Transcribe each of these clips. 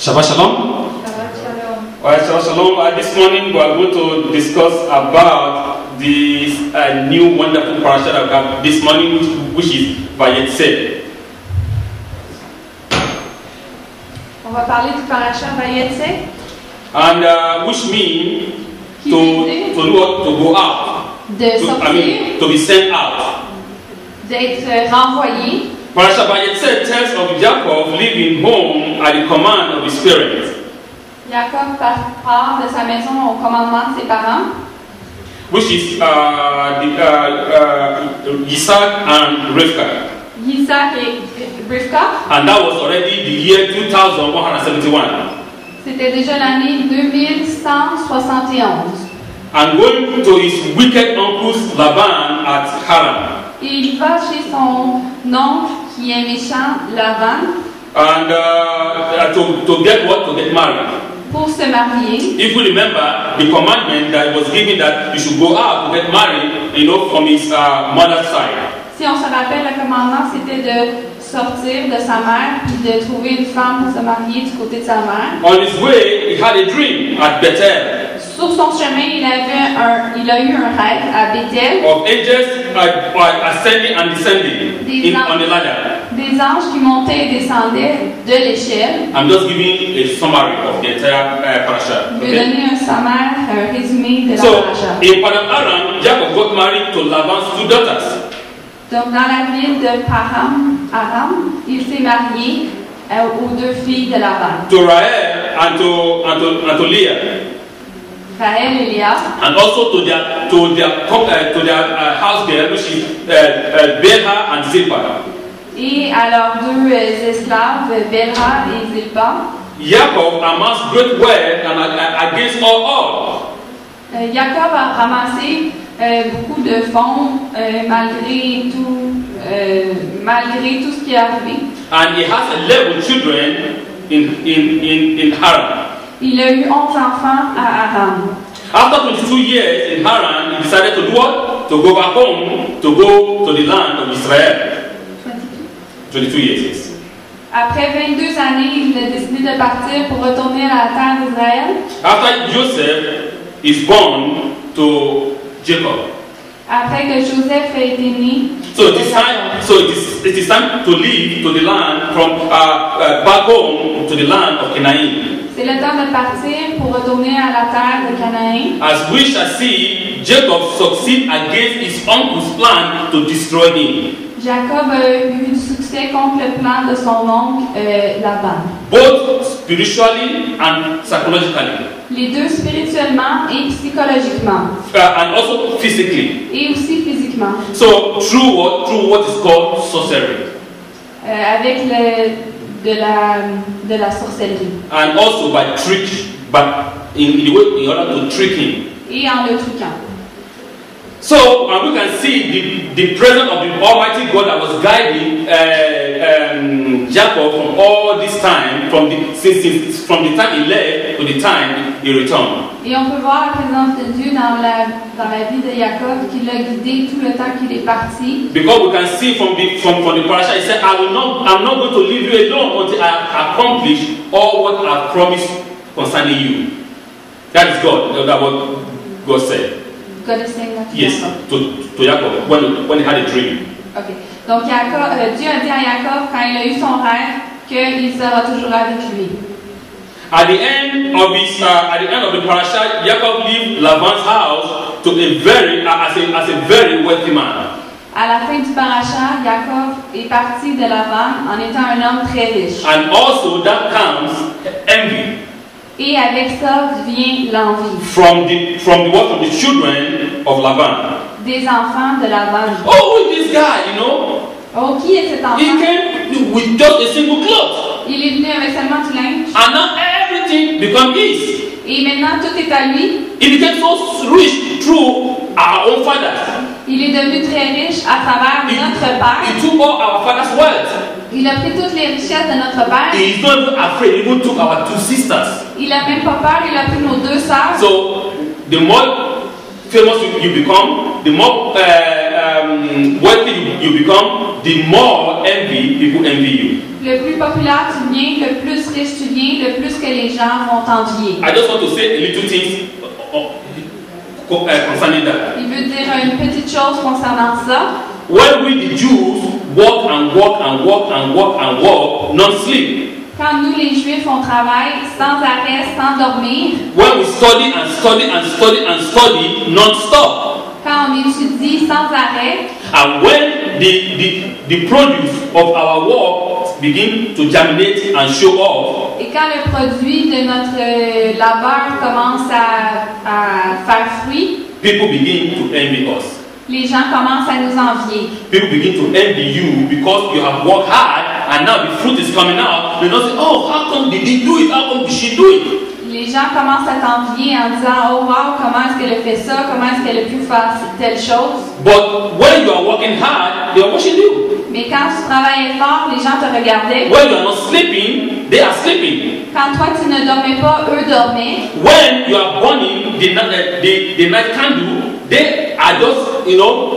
Shabbat Shalom. Shabbat Shalom. Alright, Shabbat Shalom. This morning we are going to discuss about this new wonderful parasha that we have this morning, which is Vayetze. On va parler du parasha Vayetze. And which means to go out, De sortir, to be sent out. d'être renvoyé. Parasha Vayetze tells of Jacob leaving home at the command of his parents, Jacob part de sa maison au commandement de ses parents, which is Isaac and Rivka. Isaac et Rivka. And that was already the year 2171. C'était déjà l'année 2171. And going to his wicked uncle's Laban at Haran. Et il va chez son oncle qui est méchant, Laban, And to get what? To get married. pour se marier. If you remember the commandment that was given that you should go out to get married, from his mother's side. Si on se rappelle, le commandement, c'était de sortir de sa mère et de trouver une femme pour se marier du côté de sa mère. On his way, he had a dream at Bethel Sur son chemin, il a eu un rêve à Bethel, of angels ascending and descending on the ladder. des anges qui montaient et descendaient de l'échelle. I'm just giving a summary of the entire parasha. Je vais donner un sommaire, un résumé de la So, paracha. in Padan Aram, Jacob got married to Laban's two daughters. Donc, dans la ville de Aram, il s'est marié aux deux filles de Laban, To Rahel and to Leah, Raël et Léa, and also to their house girl, which is Bilhah and Zilpah. et à leurs deux esclaves, Belha et Zilpa. Jacob amassed great wealth and against all. Jacob a ramassé beaucoup de fonds malgré tout ce qui est arrivé. And he has 11 children in Haran. Il a eu 11 enfants à Aram. After 22 years in Haran, he decided to do what? To go back home, to go to the land of Israel. 22 years, yes. Après 22 années, il a décidé de partir pour retourner à la terre d'Israël. After Joseph is born to Jacob. Après que Joseph a été né. So it is time to leave to the land from back home to the land of Canaan. C'est le temps de partir pour retourner à la terre de Canaan. As we shall see, Jacob succeed against his uncle's plan to destroy him. Jacob a eu du succès contre le plan de son oncle Laban. Both spiritually and psychologically. Les deux spirituellement et psychologiquement. And also physically. Et aussi physiquement. So through what is called sorcery. Avec de la sorcellerie. And also by trick, but in order to trick him. Et en le truquant. So we can see the presence of the Almighty God that was guiding Jacob from all this time, from the time he left to the time he returned. Et on peut voir la présence de Dieu dans la vie de Jacob, qui l'a guidé tout le temps qu'il est parti. Because we can see from the parasha, he said, I'm not going to leave you alone until I have accomplished all what I have promised concerning you. That is God. That's what God said. God is saying that to Yes, Jacob. to Jacob when he had a dream. Okay. Donc Dieu a dit à Jacob quand il a eu son rêve qu'il sera toujours avec lui. At the end of the parasha, Jacob left Laban's house to as a very wealthy man. À la fin du paracha, Jacob est parti de Laban en étant un homme très riche. And also that comes envy. Et avec ça vient l'envie. From the children of Laban. Des enfants de Laban. Oh, who is this guy? Oh, qui est cet enfant? He came with just a single cloth. Il est venu avec seulement du linge. And now everything becomes his. Et maintenant tout est à lui. He became so rich through our own fathers. Il est devenu très riche à travers notre père. He took all our father's wealth. Il a pris toutes les richesses de notre père. He is not even afraid. He even took our two sisters. Il n'a même pas peur, il a pris nos deux sœurs. So the more famous you become, the more wealthy you become, the more envy people envy you. Le plus populaire tu deviens, le plus riche tu deviens, le plus que les gens vont t'envier. I just want to say a little things concerning that. Il veut dire une petite chose concernant ça. When we the Jews walk and walk and walk and walk and walk, non-sleep. Quand nous les Juifs on travaille sans arrêt, sans dormir. When we study and study and study and study non-stop. Quand on étudie sans arrêt. And when the produce of our work begin to germinate and show off. Et quand le produit de notre labeur commence à faire fruit. People begin to envy us. Les gens commencent à nous envier. People begin to envy you because you have worked hard and now the fruit is coming out. They don't say, oh, how come did he do it? How come did she do it? Les gens commencent à t'envier en disant, oh wow, comment est-ce qu'elle a fait ça? Comment est-ce qu'elle a pu faire telle chose? But when you are working hard, they are watching you. Mais quand tu travaillais fort, les gens te regardaient. When you are not sleeping, they are sleeping. Quand toi tu ne dormais pas, eux dormaient. When you are burning the night candle, they are just,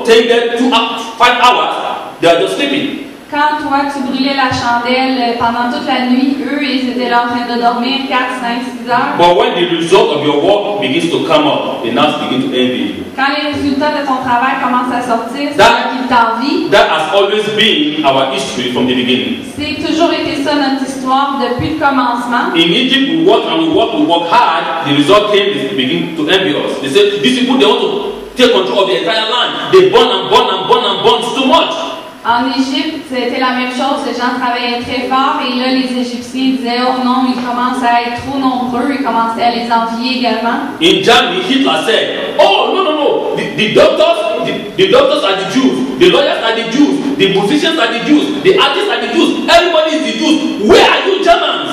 taking them 5 hours, they are just sleeping. Quand toi tu brûlais la chandelle pendant toute la nuit, eux ils étaient là en train de dormir 4, 5, 6 heures. But when the result of your work begins to come up, they now begin to envy you. Quand les résultats de ton travail commencent à sortir, c'est là qu'ils t'envient. That has always been our history from the beginning. C'est toujours été ça notre histoire depuis le commencement. In Egypt, we work and we work hard. The result came, they begin to envy us. They say, these people, they want to take control of the entire land. They burn and burn and burn and burn. It's too much. En Égypte, c'était la même chose. Les gens travaillaient très fort et là, les Égyptiens disaient, oh non, ils commencent à être trop nombreux. Ils commençaient à les envier également. In Germany, Hitler said, oh, no. The doctors are the Jews. The lawyers are the Jews. The musicians are the Jews. The artists are the Jews. Everybody is the Jews. Where are you Germans?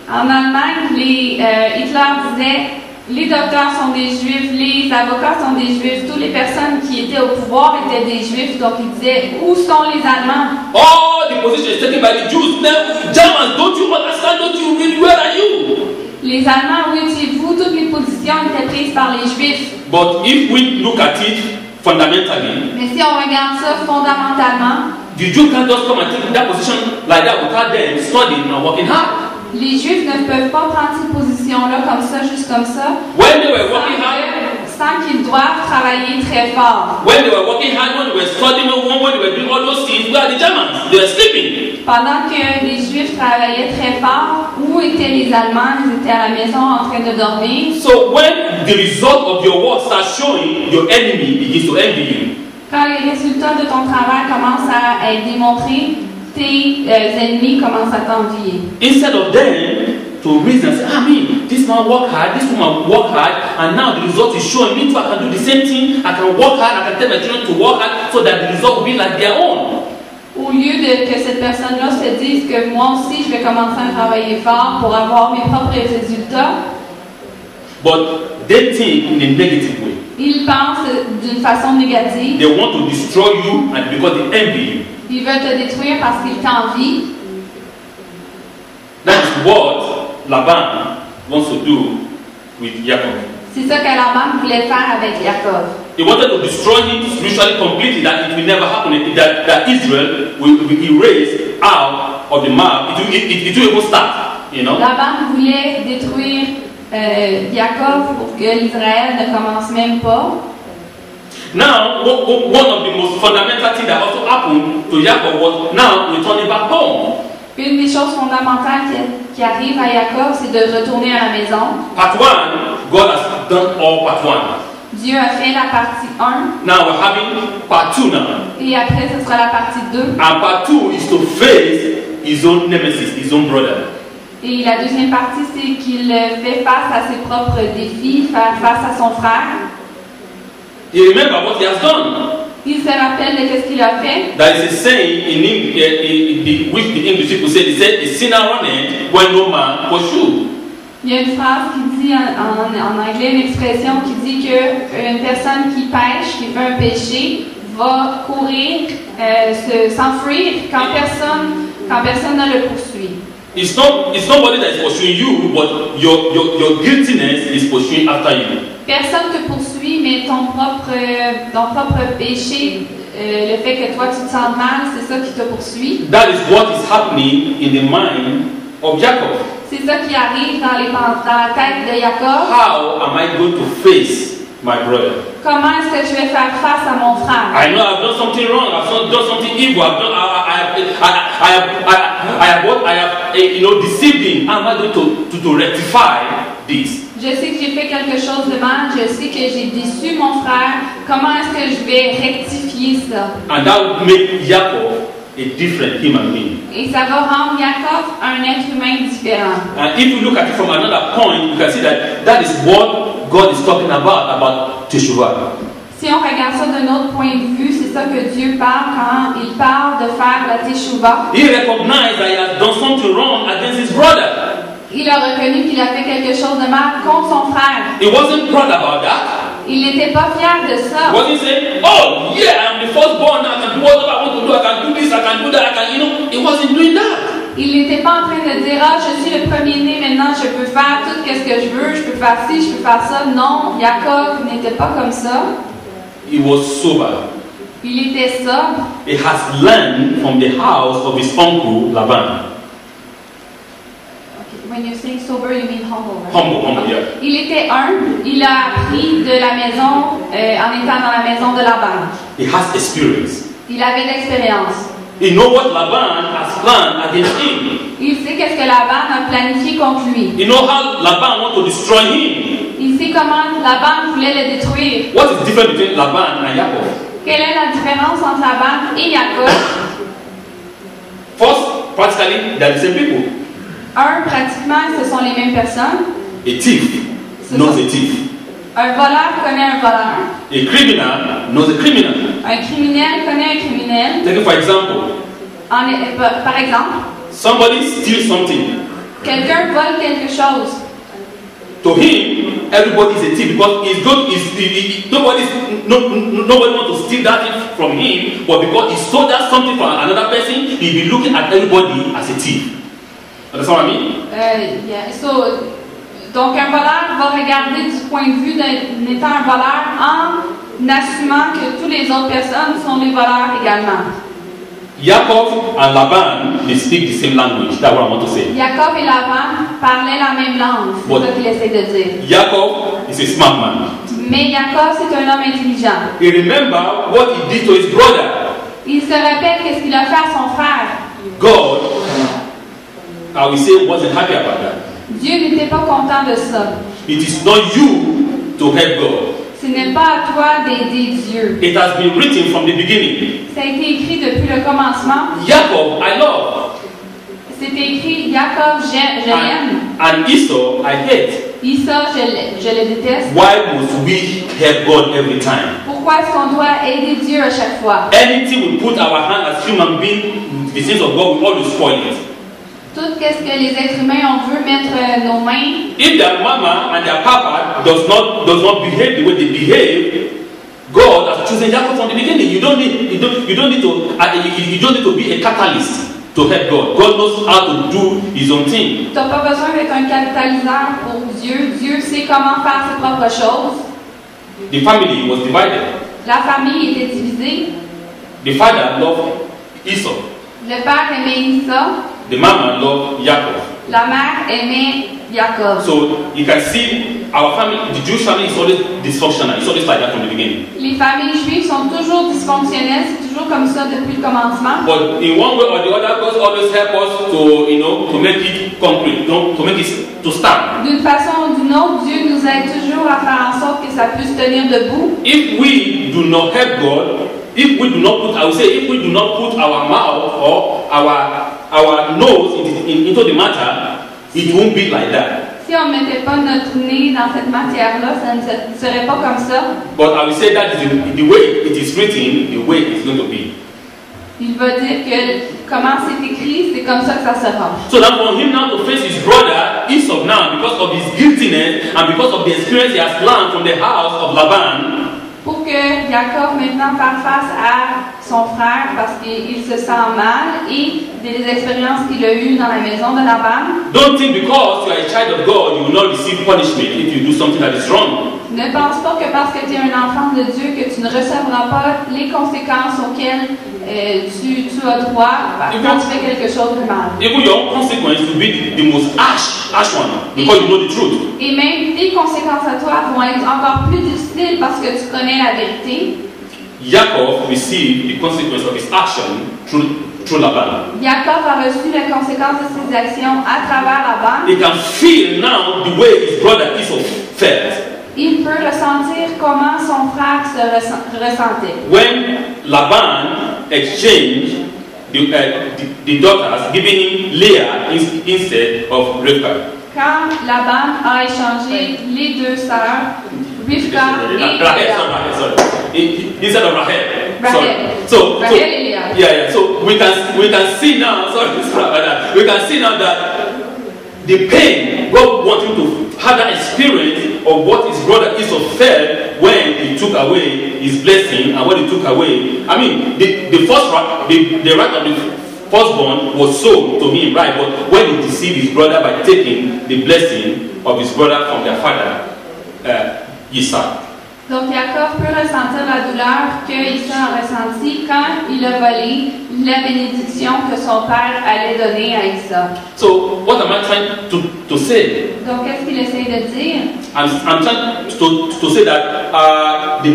En Allemagne, Hitler disait, les docteurs sont des Juifs, les avocats sont des Juifs, toutes les personnes qui étaient au pouvoir étaient des Juifs, donc il disait, où sont les Allemands? All the positions taken by the Jews. Now, Germans, don't you understand? Don't you read? Where are you? Les Allemands, où étiez-vous? Toutes les positions étaient prises par les Juifs. But if we look at it fundamentally, mais si on regarde ça fondamentalement, the Jews can't just come and take that position like that without them studying and working hard. Les Juifs ne peuvent pas prendre cette position-là comme ça, juste comme ça. When they were working hard, sans qu'ils doivent travailler très fort. When they were working hard, when they were studying, when they were doing all those things, where are the Germans? They were sleeping. Pendant que les Juifs travaillaient très fort, où étaient les Allemands? Ils étaient à la maison en train de dormir. So when the result of your work starts showing, your enemy begins to envy you. Quand les résultats de ton travail commencent à être démontrés, tes ennemis commencent à t'envier. Instead of them to reason and say, this man work hard, this woman work hard, and now the result is showing me too. I can do the same thing. I can work hard. I can tell my children to work hard, so that the result will be like their own. Au lieu que cette personne-là se dise que moi aussi je vais commencer à travailler fort pour avoir mes propres résultats. But they think in a negative way. Ils pensent d'une façon négative. They want to destroy you, and because they envy you. Ils veulent te détruire parce qu'ils t'envient. That is what Laban wants to do with Jacob. C'est ça que Laban voulait faire avec Jacob. He wanted to destroy him spiritually completely, that it will never happen, that Israel will be erased out of the map. It will even start, you know. Laban voulait détruire Jacob pour que l'Israël ne commence même pas. Now, one of the most fundamental things that also happened to Jacob was now returning back home. Une des choses fondamentales qui arrive à Jacob, c'est de retourner à la maison. Part 1, God has done all part 1. Dieu a fait la partie 1. Now we're having part 2 now. Et après, ce sera la partie 2. And part 2 is to face his own nemesis, his own brother. Et la deuxième partie, c'est qu'il fait face à ses propres défis, faire face à son frère. He remember what he has done. Il se rappelle de ce qu'il a fait. There is a saying which the English people say, they said, a sinner runneth when no man pursue. Il y a une phrase qui dit en anglais, une expression qui dit que une personne qui pêche, qui fait un péché, va courir, s'enfuir quand personne ne le poursuit. It's nobody that is pursuing you, but your guiltiness is pursuing after you. Personne te poursuit, mais ton propre péché, le fait que toi tu te sens mal, c'est ça qui te poursuit. That is what is happening in the mind of Jacob. C'est ça qui arrive dans la tête de Jacob. How am I going to face my brother? Comment est-ce que je vais faire face à mon frère? I know I've done something wrong. I've done something evil. I have deceived him. How am I going to rectify this? Je sais que j'ai fait quelque chose de mal. Je sais que j'ai déçu mon frère. Comment est-ce que je vais rectifier ça? And that will make Jacob a different human being. Et ça va rendre Jacob un être humain différent. And if you look at it from another point, you can see that is what God is talking about Teshuvah. Si on regarde ça d'un autre point de vue, c'est ça que Dieu parle quand il parle de faire la Teshuvah. He recognized that he has done something wrong against his brother. Il a reconnu qu'il a fait quelque chose de mal contre son frère. He wasn't proud about that. Il n'était pas fier de ça. He wasn't saying, "Oh yeah, I'm the firstborn. I can do whatever I want to do. I can do this. I can do that. He wasn't doing that. Il n'était pas en train de dire, ah, je suis le premier-né, maintenant je peux faire tout ce que je veux, je peux faire ci, je peux faire ça. Non, Jacob n'était pas comme ça. He was sober. Il était sobre. He has learned from the house of his uncle Laban. When you say sober, you mean humble, right? Humble, yeah. Il était humble. Il a appris de la maison, en étant dans la maison de Laban. He has experience. Il avait l'expérience. He knows what Laban has planned against him. Il sait qu'est-ce que Laban a planifié contre lui. He knows how Laban wants to destroy him. Il sait comment Laban voulait le détruire. What is different between Laban and Jacob? Quelle est la différence entre Laban et Jacob? First, practically, they are the same people. Pratiquement, ce sont les mêmes personnes. A thief knows a thief. Un voleur connaît un voleur. A criminal knows a criminal. Un criminel connaît un criminel. Take it for example. Par exemple, somebody steals something. Quelqu'un vole quelque chose. To him, everybody is a thief because nobody wants to steal that thing from him, but because he stole that something from another person, he'll be looking at everybody as a thief. Understand what I mean? Donc un voleur va regarder du point de vue d'un étant un voleur en assumant que toutes les autres personnes sont des voleurs également. Jacob and Laban, they speak the same language. That's what I want to say. Jacob et Laban parlaient la même langue. C'est ça qu'il essaie de dire. Jacob is a smart man. Mais Jacob, c'est un homme intelligent. He remember what he did to his brother. Il se rappelle qu'est-ce qu'il a fait à son frère. God, I will say, wasn't happy about that. Dieu n'était pas content de ça. It is not you to help God. Ce n'est pas à toi d'aider Dieu. It has been written from the beginning. Ça a été écrit depuis le commencement. Jacob, I love. C'était écrit Jacob, je l'aime. And Esau, I hate. Esau, je le déteste. Why must we help God every time? Pourquoi est-ce qu'on doit aider Dieu à chaque fois? Anything we put our hand as human beings, the things of God will always spoil it. Tout ce que les êtres humains on veut mettre nos mains. If their mama and their papa does not behave the way they behave, God has chosen Jacob from the beginning. You don't need to be a catalyst to help God. God knows how to do His own thing. Tu n'as pas besoin d'être un catalyseur pour Dieu. Dieu sait comment faire ses propres choses. The family was divided. La famille était divisée. The father loved Esau. Le père aimait Esau. The mama loved Jacob. La mère aimait Jacob. So you can see our family, the Jewish family is always dysfunctional. It's always like that from the beginning. Les familles juives sont toujours dysfonctionnelles, c'est toujours comme ça depuis le commencement. But in one way or the other, God always help us to make it concrete, to make it to stand. D'une façon ou d'une autre, Dieu nous aide toujours à faire en sorte que ça puisse tenir debout. If we do not help God, if we do not put our mouth or our nose into the matter, it won't be like that. Si on ne mettait pas notre nez dans cette matière-là, ça ne serait pas comme ça. But I will say that is the way it is written, the way it's going to be. Il va dire que comment c'est écrit, c'est comme ça que ça sera. So that for him now to face his brother Esau now, because of his guiltiness and because of the experience he has learned from the house of Laban, pour que Jacob maintenant fasse face à son frère parce qu'il se sent mal et des expériences qu'il a eues dans la maison de Laban. Don't think because you are a child of God, you will not receive punishment if you do something that is wrong. Ne pense pas que parce que tu es un enfant de Dieu que tu ne recevras pas les conséquences auxquelles tu as droit quand tu fais quelque chose de mal. Even your own consequence will be the most harsh one because you know the truth. Et même tes conséquences à toi vont être encore plus difficiles parce que tu connais la vérité. Jacob received the consequence of his action through Laban. Jacob a reçu les conséquences de ses actions à travers Laban. He can feel now the way his brother Esau felt. Il peut ressentir comment son frère se ressentait. When Laban exchanged the daughters, giving him Leah instead of Rivka. Quand Laban a échangé les deux sœurs, Rivka et Léa. Instead of Rahel. Rahel et Léa. Yeah. So we can see now. We can see now that the pain God wanted him to have that experience of what his brother Esau felt when he took away his blessing and when he took away. I mean, the right of the firstborn was sold to him, right? But when he deceived his brother by taking the blessing of his brother from their father, Isaac. Donc Jacob peut ressentir la douleur que Isaac a ressentie quand il a volé la bénédiction que son père allait donner à Isaac. So what am I trying to say? Donc qu'est-ce qu'il essaie de dire? I'm trying to say that the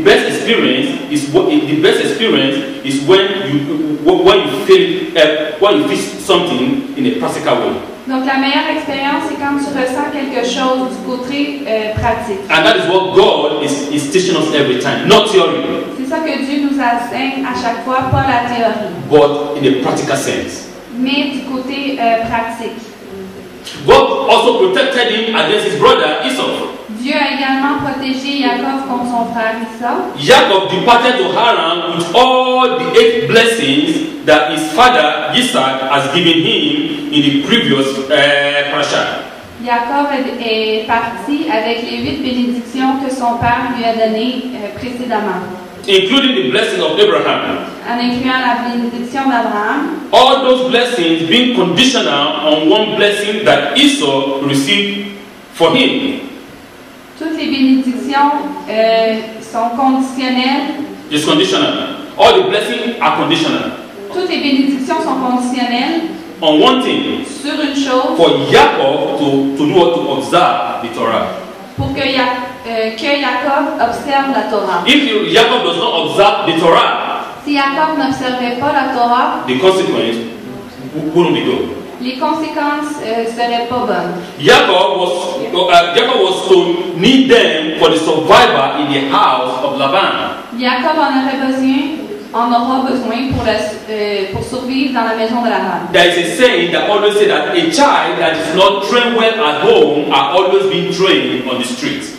best experience is when you feel something in a practical way. Donc la meilleure expérience c'est quand tu ressens quelque chose du côté pratique. And that is what God is teaching us every time, not theory. C'est ça que Dieu nous enseigne à chaque fois, pas la théorie. But in a practical sense. Mais du côté pratique. God also protected him against his brother Esau. Dieu a également protégé Jacob contre son frère Esau. Jacob departed to Haran with all the 8 blessings that his father Isaac has given him in the previous parasha. Jacob est parti avec les 8 bénédictions que son père lui a données précédemment. Including the blessing of Abraham. En incluant la bénédiction d'Abraham. All those blessings being conditional on one blessing that Esau received for him. Toutes les bénédictions sont conditionnelles. It's conditional. All the blessings are conditional. Toutes les bénédictions sont conditionnelles. On one thing. Sur une chose. For Jacob to do what, to observe the Torah. Pour que Jacob observe la Torah. If Jacob does not observe the Torah, si Jacob n'observait pas la Torah, the consequence wouldn't be good. Les conséquences seraient pas bonnes. Jacob was to need them for the survival in the house of Laban. Jacob en aura besoin pour survivre dans la maison de Laban. There is a saying that always says that a child that is not trained well at home are always being trained on the streets.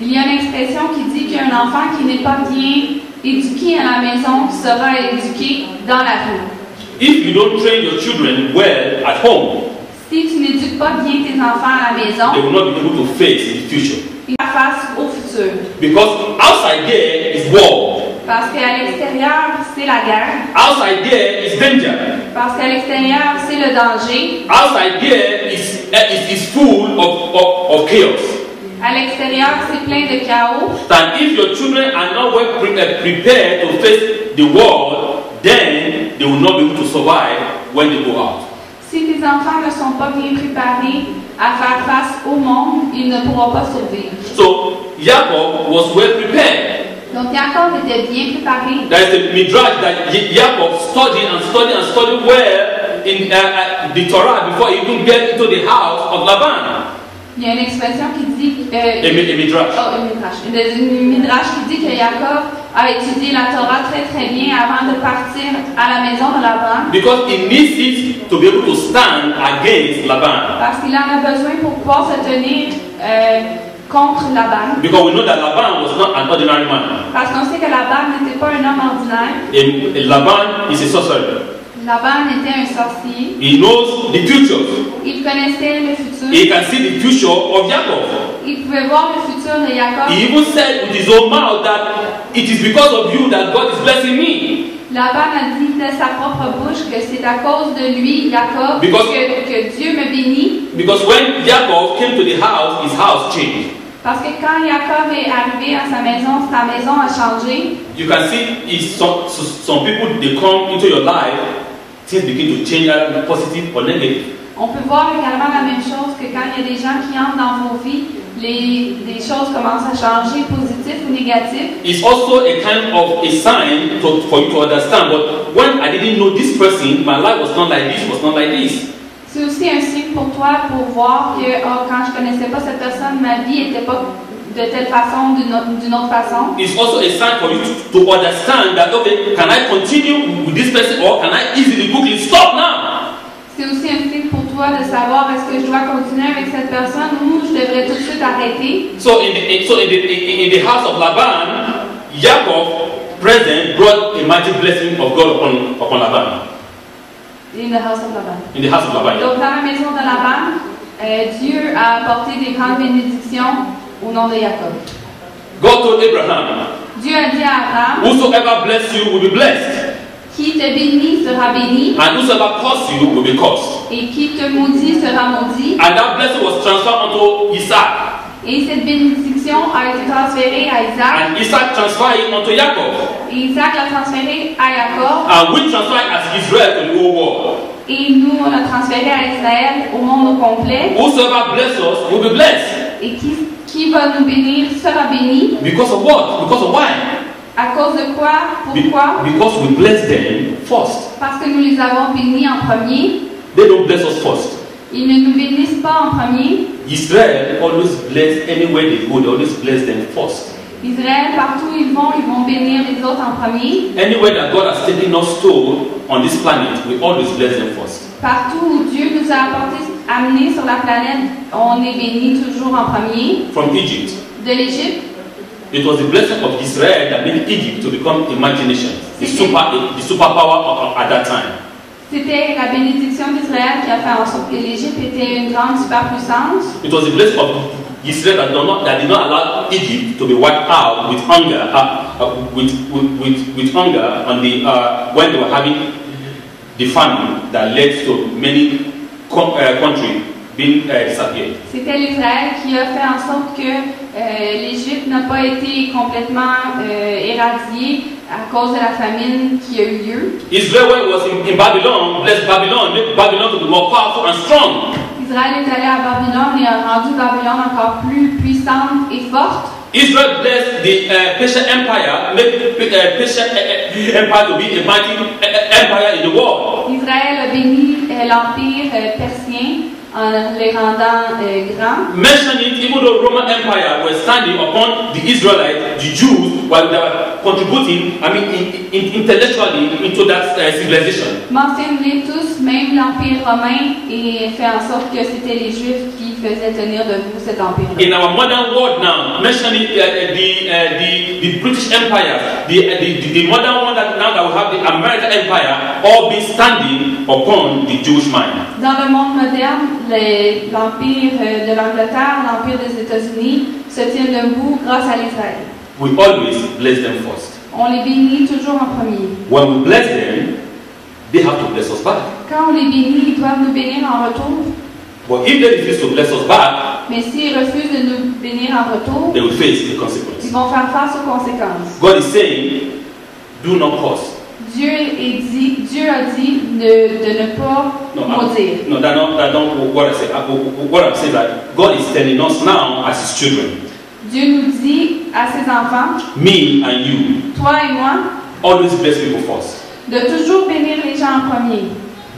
Il y a une expression qui dit qu'un enfant qui n'est pas bien éduqué à la maison sera éduqué dans la rue. If you don't train your children well at home, si tu n'éduques pas bien tes enfants à la maison, they will not be able to face the future. Ils vont face au futur. Because outside there is war. Parce qu'à l'extérieur, c'est la guerre. Outside there is danger. Parce qu'à l'extérieur, c'est le danger. Outside there is full of chaos. À l'extérieur, c'est plein de chaos. And if your children are not well prepared to face the world, then they will not be able to survive when they go out. Si tes enfants ne sont pas bien préparés à faire face au monde, ils ne pourront pas survivre. So Jacob was well prepared. Donc Jacob était bien préparé. There is a midrash that Jacob studied well in the Torah before he even get into the house of Laban. Il y a une expression qui dit un midrash. Une midrash qui dit que Jacob a étudié la Torah très très bien avant de partir à la maison de Laban. Because he needs it to be able to stand against Laban. Parce qu'il en a besoin pour pouvoir se tenir contre Laban. Because we know that Laban was not an ordinary man. Parce qu'on sait que Laban n'était pas un homme ordinaire. Laban is a sorcerer. Laban était un sorcier. He knows the future. Il connaissait le futur. He can see the future of Jacob. Il pouvait voir le futur de Jacob. He even said with his own mouth that it is because of you that God is blessing me. Laban a dit de sa propre bouche que c'est à cause de lui, Jacob, Because- que Dieu me bénit. Because when Jacob came to the house, his house changed. Parce que quand Jacob est arrivé à sa maison a changé. You can see some people, they come into your life, things begin to change, either positive or negative. On peut voir également la même chose que quand il y a des gens qui entrent dans vos vies, les choses commencent à changer, positif ou négatif. It's also a kind of a sign for you to understand. But when I didn't know this person, my life was not like this, was not like this. C'est aussi un signe pour toi pour voir que quand je connaissais pas cette personne, ma vie n'était pas de telle façon, d'une autre façon. It's also a sign for you to understand that, okay, can I continue with this person or can I easily, quickly stop now? C'est aussi un signe pour toi de savoir est-ce que je dois continuer avec cette personne ou je devrais tout de suite arrêter. So in the house of Laban, Jacob present brought a magic blessing of God upon Laban. In the house of Laban. In the house of Laban. Donc dans la maison de Laban, Dieu a apporté des grandes bénédictions au nom de Jacob. God told Abraham, Dieu a dit à Abraham, whosoever bless you will be blessed, qui te bénit sera béni, and whosoever curse you will be cursed. et qui te maudit sera maudit. And that blessing was transferred unto Isaac, Et cette bénédiction a été transférée à Isaac, and Isaac transferred it unto Jacob, et Isaac l'a transférée à Jacob, and we transferred as Israel to the whole world. et nous on l'a transféré à Israël, au monde au complet. Whosoever bless us will be blessed. Et qui va nous bénir sera béni. Because of what? Because of why? À cause de quoi? Pourquoi? Because we bless them first. Parce que nous les avons bénis en premier. They don't bless us first. Ils ne nous bénissent pas en premier. Israel always bless anywhere they go, they always bless them first. Israël, partout où ils vont bénir les autres en premier. Anywhere that God has taken us to on this planet, we always bless them first. Partout où Dieu nous a amenés sur la planète, on est bénis toujours en premier. From Egypt, De l'Égypte, it was the blessing of Israel that made Egypt to become a mighty nation, the superpower at that time. c'était la bénédiction d'Israël qui a fait en sorte que l'Égypte était une grande superpuissance. It was the blessing of Israel that did not allow Egypt to be wiped out with hunger, with hunger on the when they were having the famine that led to many countries being disappeared. C'était l'Israël qui a fait en sorte que l'Égypte n'a pas été complètement éradiée à cause de la famine qui a eu lieu. Israel was in Babylon, blessed Babylon, made Babylon to be more powerful and strong. Israël est allé à Babylone et a rendu Babylone encore plus puissante et forte. Israel blessed the Persian Empire, made Persian Empire to be a mighty empire in the world. Israël a béni l'empire persien en les rendant grands. Mentioning even though Roman Empire was standing upon the Israelites, the Jews, while they were contributing, intellectually into that civilization. Mentionnez tous, même l'empire romain, et fait en sorte que c'était les Juifs qui faisaient tenir debout cet empire. In our modern world now, mentioning the British Empire, the modern one that now that we have the American Empire, all be standing upon the Jewish mind. Dans le monde moderne, l'empire de l'Angleterre, l'empire des États-Unis se tient debout grâce à l'Israël. We always bless them first. On les bénit toujours en premier. When we bless them, they have to bless us back. Quand on les bénit, ils doivent nous bénir en retour. But if they refuse to bless us back, Mais s'ils refusent de nous bénir en retour, they will face the ils consequences. vont faire face aux conséquences. God is saying, do not curse. Dieu a dit de ne pas maudire. No, that's not what I say. What I'm saying is that God is telling us now as His children, Dieu nous dit à ses enfants, me and you, toi et moi, always bless people first. de toujours bénir les gens en premier.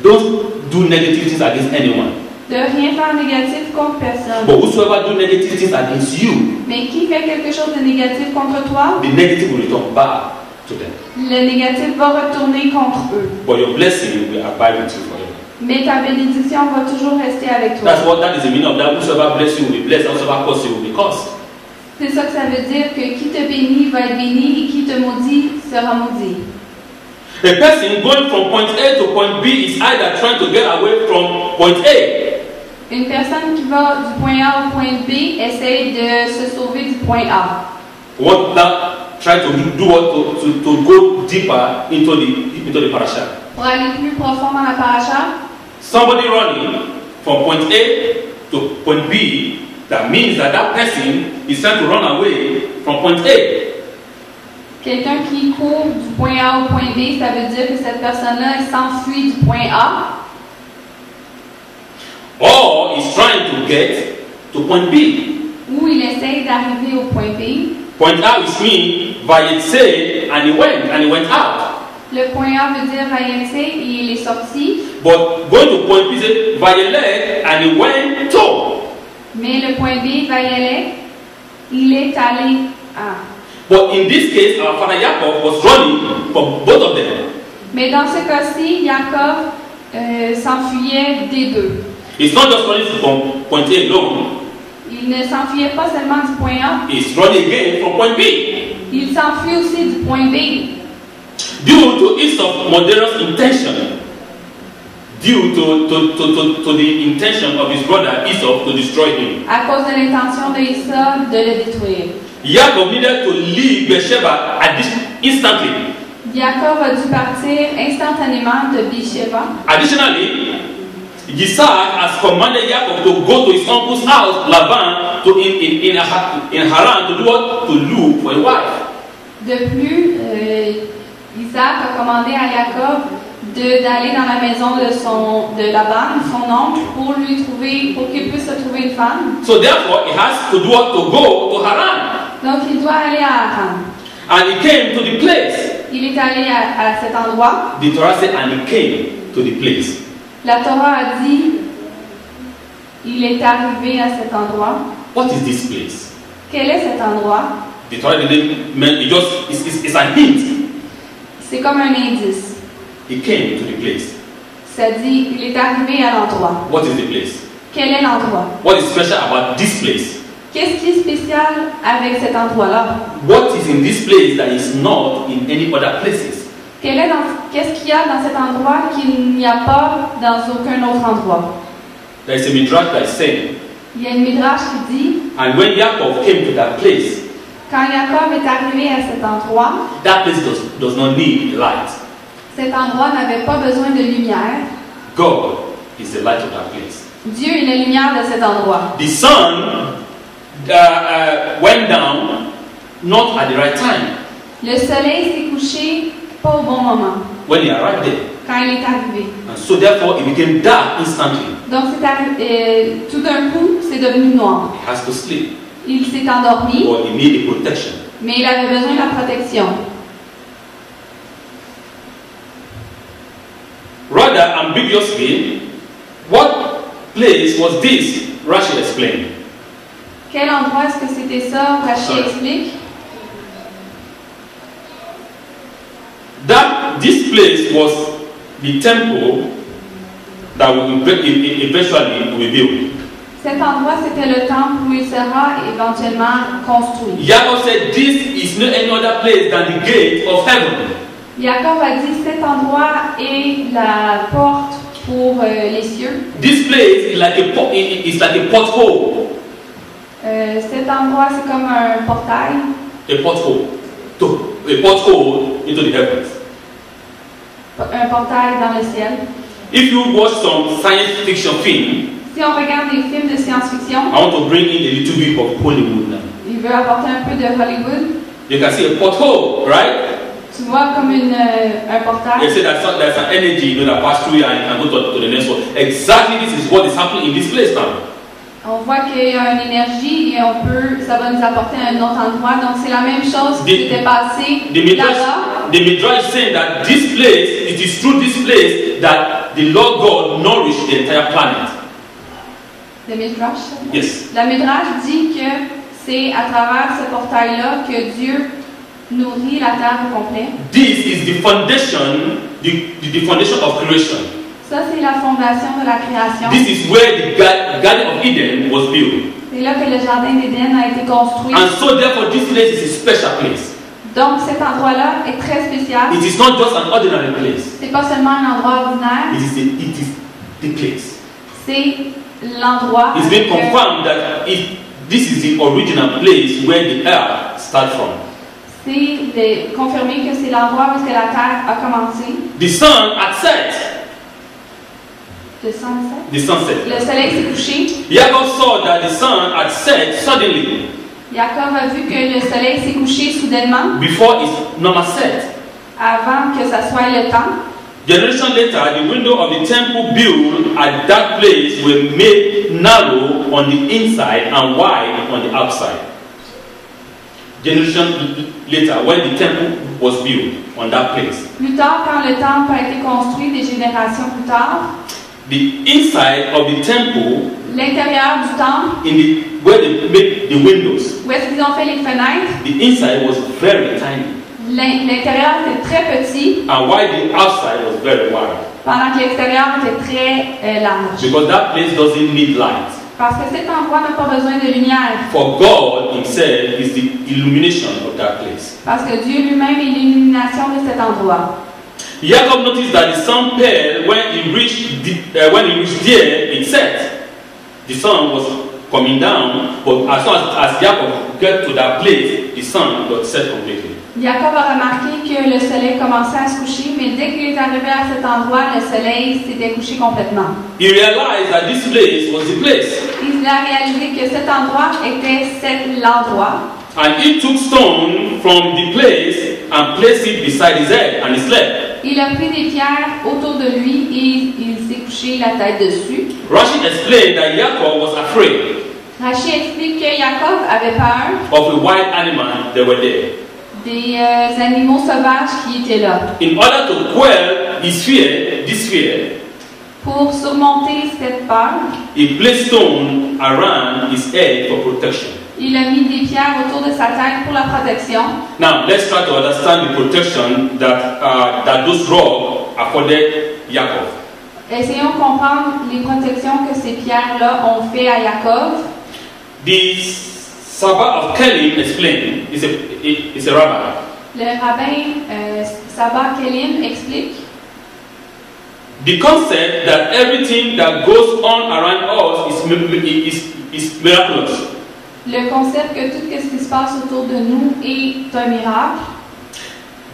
Don't do negative things against anyone. De rien faire négatif contre personne. But whosoever do negative things against you, Mais qui fait quelque chose de négatif contre toi, the negative will return back to them. le négatif va retourner contre eux. But your blessing will abide with you forever. Mais ta bénédiction va toujours rester avec toi. That is the meaning of that. Whosoever bless you will be blessed, and whosoever curse you will be cursed. C'est ça que ça veut dire, que qui te bénit va être béni et qui te maudit sera maudit. A person going from point A to point B is either trying to get away from point A. Une personne qui va du point A au point B essaye de se sauver du point A. What that try to do what to go deeper into the parasha. Pour aller plus profond dans la paracha, Somebody running from point A to point B, that means that that person is trying to run away from point A. quelqu'un qui court du point A au point B, ça veut dire que cette personne-là s'enfuit du point A. Or is trying to get to point B. Ou il essaye d'arriver au point B. Point A is mean Vayetse and he went out. Le point A veut dire Vayetse et il est sorti. But going to point B says Vayelek and he went to. Mais le point B, Vayelek, il est allé à. But in this case, our father Jacob was running from both of them. Mais dans ce cas-ci, Jacob s'enfuyait des deux. He's not just running from point A alone. Il ne s'enfuyait pas seulement du point A. He's running again from point B. Il s'enfuit aussi du point B. Due to Esau's murderous intention, due to the intention of his brother Esau to destroy him, À cause de l'intention d'Esau de le détruire. Jacob needed to leave Beersheba instantly. Jacob a dû partir instantanément de Beersheba. Additionally, Isaac has commanded Jacob to go to his uncle's house, Laban, in Haran, to do what? To look for a wife. De plus, Isaac a commandé à Jacob d'aller dans la maison de Laban, son oncle, pour qu'il puisse se trouver une femme. So therefore, he has to do what? To go to Haran. Donc il doit aller à Haran. And he came to the place. Il est allé à cet endroit. The Torah said, and he came to the place. La Torah a dit, il est arrivé à cet endroit. What is this place? Quel est cet endroit? The Torah didn't mean it just it's an hint. C'est comme un indice. He came to the place. Ça dit, il est arrivé à l'endroit. What is the place? Quel est l'endroit? What is special about this place? Qu'est-ce qui est spécial avec cet endroit-là? What is in this place that is not in any other places? Qu'est-ce qu'il y a dans cet endroit qu'il n'y a pas dans aucun autre endroit? There is a midrash that is saying, Il y a une midrash qui dit, and when Jacob came to that place, quand Jacob est arrivé à cet endroit, that place does not need light. cet endroit n'avait pas besoin de lumière. God is the light of that place. Dieu est la lumière de cet endroit. The sun went down not at the right time. Le soleil s'est couché pas au bon moment, When he arrived there. quand il est arrivé. And so therefore it became dark instantly. Donc tout d'un coup, c'est devenu noir. He has to sleep. Il s'est endormi, Or he needed protection. mais il avait besoin de la protection. Rather ambiguously, what place was this? Rashi explained. Quel endroit est-ce que c'était ça? Rachid explique. That this place was the temple that will eventually be built. Cet endroit, c'était le temple où il sera éventuellement construit. Jacob said, "This is no any other place than the gate of heaven." Jacob a dit, cet endroit est la porte pour les cieux. This place is like a porthole. Cet endroit, c'est comme un portail. A porthole into the heavens. Un portail dans le ciel. If you watch some science fiction film, Si on regarde des films de science-fiction, I want to bring in a little bit of Hollywood now. il veut apporter un peu de Hollywood. You can see a porthole, right? Tu vois comme un portail. They say that there's an energy that passes through and can go to the next one. Exactly, this is what is happening in this place now. On voit qu'il y a une énergie et ça va nous apporter à un autre endroit. Donc c'est la même chose qui s'était passé là-bas. The Midrash is saying that this place, it is through this place that the Lord God nourished the entire planet. Le Midrash? Yes. La Midrash dit que c'est à travers ce portail-là que Dieu nourrit la terre au complet. This is the foundation, the foundation of creation. Ça, c'est la fondation de la création. This is where the Garden of Eden was built. C'est là que le jardin d'Éden a été construit. And so therefore this place is a special place. Donc cet endroit-là est très spécial. It is not just an ordinary place. C'est pas seulement un endroit ordinaire. It is the place. C'est l'endroit. It's been confirmed that this is the original place where the earth starts from. C'est confirmé que c'est l'endroit où la terre a commencé. The sun at set. Le sunset. The sunset. Le soleil s'est couché. Jacob saw that the sun had set suddenly. Jacob a vu que le soleil s'est couché soudainement. Before its normal set. Avant que ça soit le temps. Generation later, the window of the temple built at that place were made narrow on the inside and wide on the outside. Generation later, when the temple was built on that place. Plus tard, quand le temple a été construit, des générations plus tard, the inside of the temple, l'intérieur du temple, where they made the windows, où est-ce qu'ils ont fait les fenêtres, the inside was very tiny. L'intérieur était très petit, and while the outside was very wide. Pendant que l'extérieur était très large. Because that place doesn't need light. Parce que cet endroit n'a pas besoin de lumière. For God Himself is the illumination of that place. Parce que Dieu lui-même est l'illumination de cet endroit. Jacob noticed that the sun paled when he reached there. It set. The sun was coming down, but as soon as Jacob got to that place, the sun got set completely. Jacob a remarqué que le soleil commençait à se coucher, mais dès qu'il est arrivé à cet endroit, le soleil s'était couché complètement. He realized that this place was the place. Il a réalisé que cet endroit était l'endroit. And he took stone from the place and placed it beside his head, and he slept. Il a pris des pierres autour de lui et il s'est couché la tête dessus. Rashi explained that Jacob was afraid. Rashi explique que Jacob avait peur of a wild animal that were there. Des animaux sauvages qui étaient là. In order to quell this fear, pour surmonter cette peur, he placed stone around his head for protection. Il a mis des pierres autour de sa tête pour la protection. Now let's try to understand the protection that those rocks afforded Jacob. Essayons de comprendre les protections que ces pierres-là ont fait à Jacob. The Sabbath of Kelim explained, is a rabbi. Le rabbin Sabbath Kelim explique the concept that everything that goes on around us is miraculous. Le concept que tout ce qui se passe autour de nous est un miracle.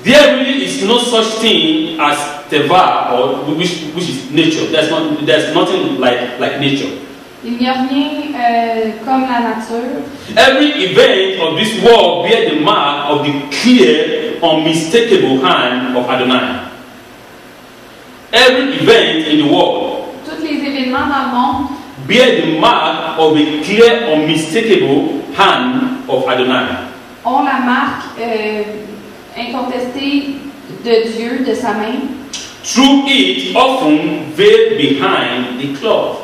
There really is no such thing as teva, or which is nature. There's nothing like nature. Il n'y a rien comme la nature. Every event of this world bear the mark of the clear, unmistakable hand of Adonai. Every event in the world. Tous les événements dans le monde bear the mark of a clear, unmistakable hand of Adonai. Ont la marque incontestée de Dieu, de sa main. Through it, often veiled behind the cloth.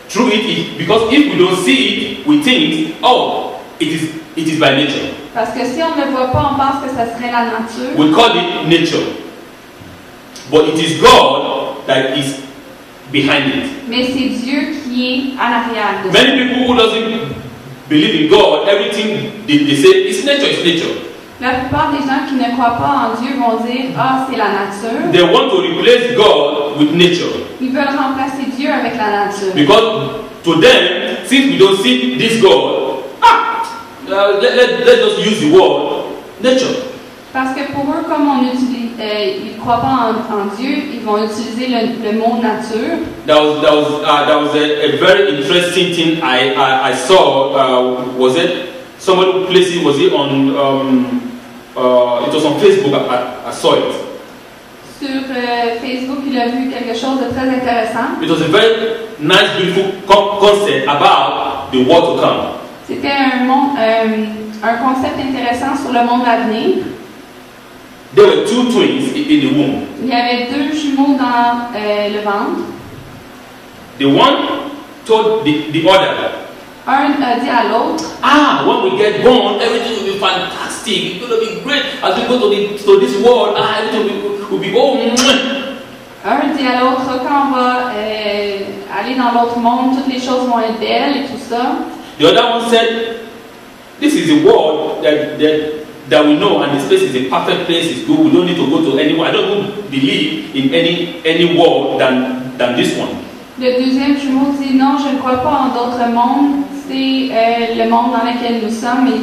Through it, because if we don't see it, we think, oh, it is by nature. Parce que si on ne le voit pas, on pense que ça serait la nature. We call it nature, but it is God that is behind it. Mais c'est Dieu qui est en arrière de ça. Many people who doesn't believe in God, everything they say is nature, it's nature. La plupart des gens qui ne croient pas en Dieu vont dire ah c'est la nature. They want to replace God with nature. Ils veulent remplacer Dieu avec la nature. Because to them, since we don't see this God, let's just use the word nature. Parce que pour eux, comme ils ne croient pas en Dieu, ils vont utiliser le mot nature. That was a very interesting thing I saw. Was it somebody who placed it? Was it on? It was on Facebook. I saw it. Sur Facebook, il a vu quelque chose de très intéressant. It was a very nice, beautiful concept about the world to come. C'était un concept intéressant sur le monde à venir. There were two twins in the womb. Il y avait deux jumeaux dans le ventre. The one told the other. Un a dit à l'autre. When we get born, everything will be fantastic. It's going to be great. As we go to this world, everything will be Un dit à l'autre, quand on va aller dans l'autre monde, toutes les choses vont être belles et tout ça. The other one said, this is a world that that we know, and this place is a perfect place, it's good, we don't need to go to anywhere. I don't even believe in any world than this one. Le deuxième jumeau dit non, je ne crois pas en d'autres mondes, c'est le monde dans lequel nous sommes et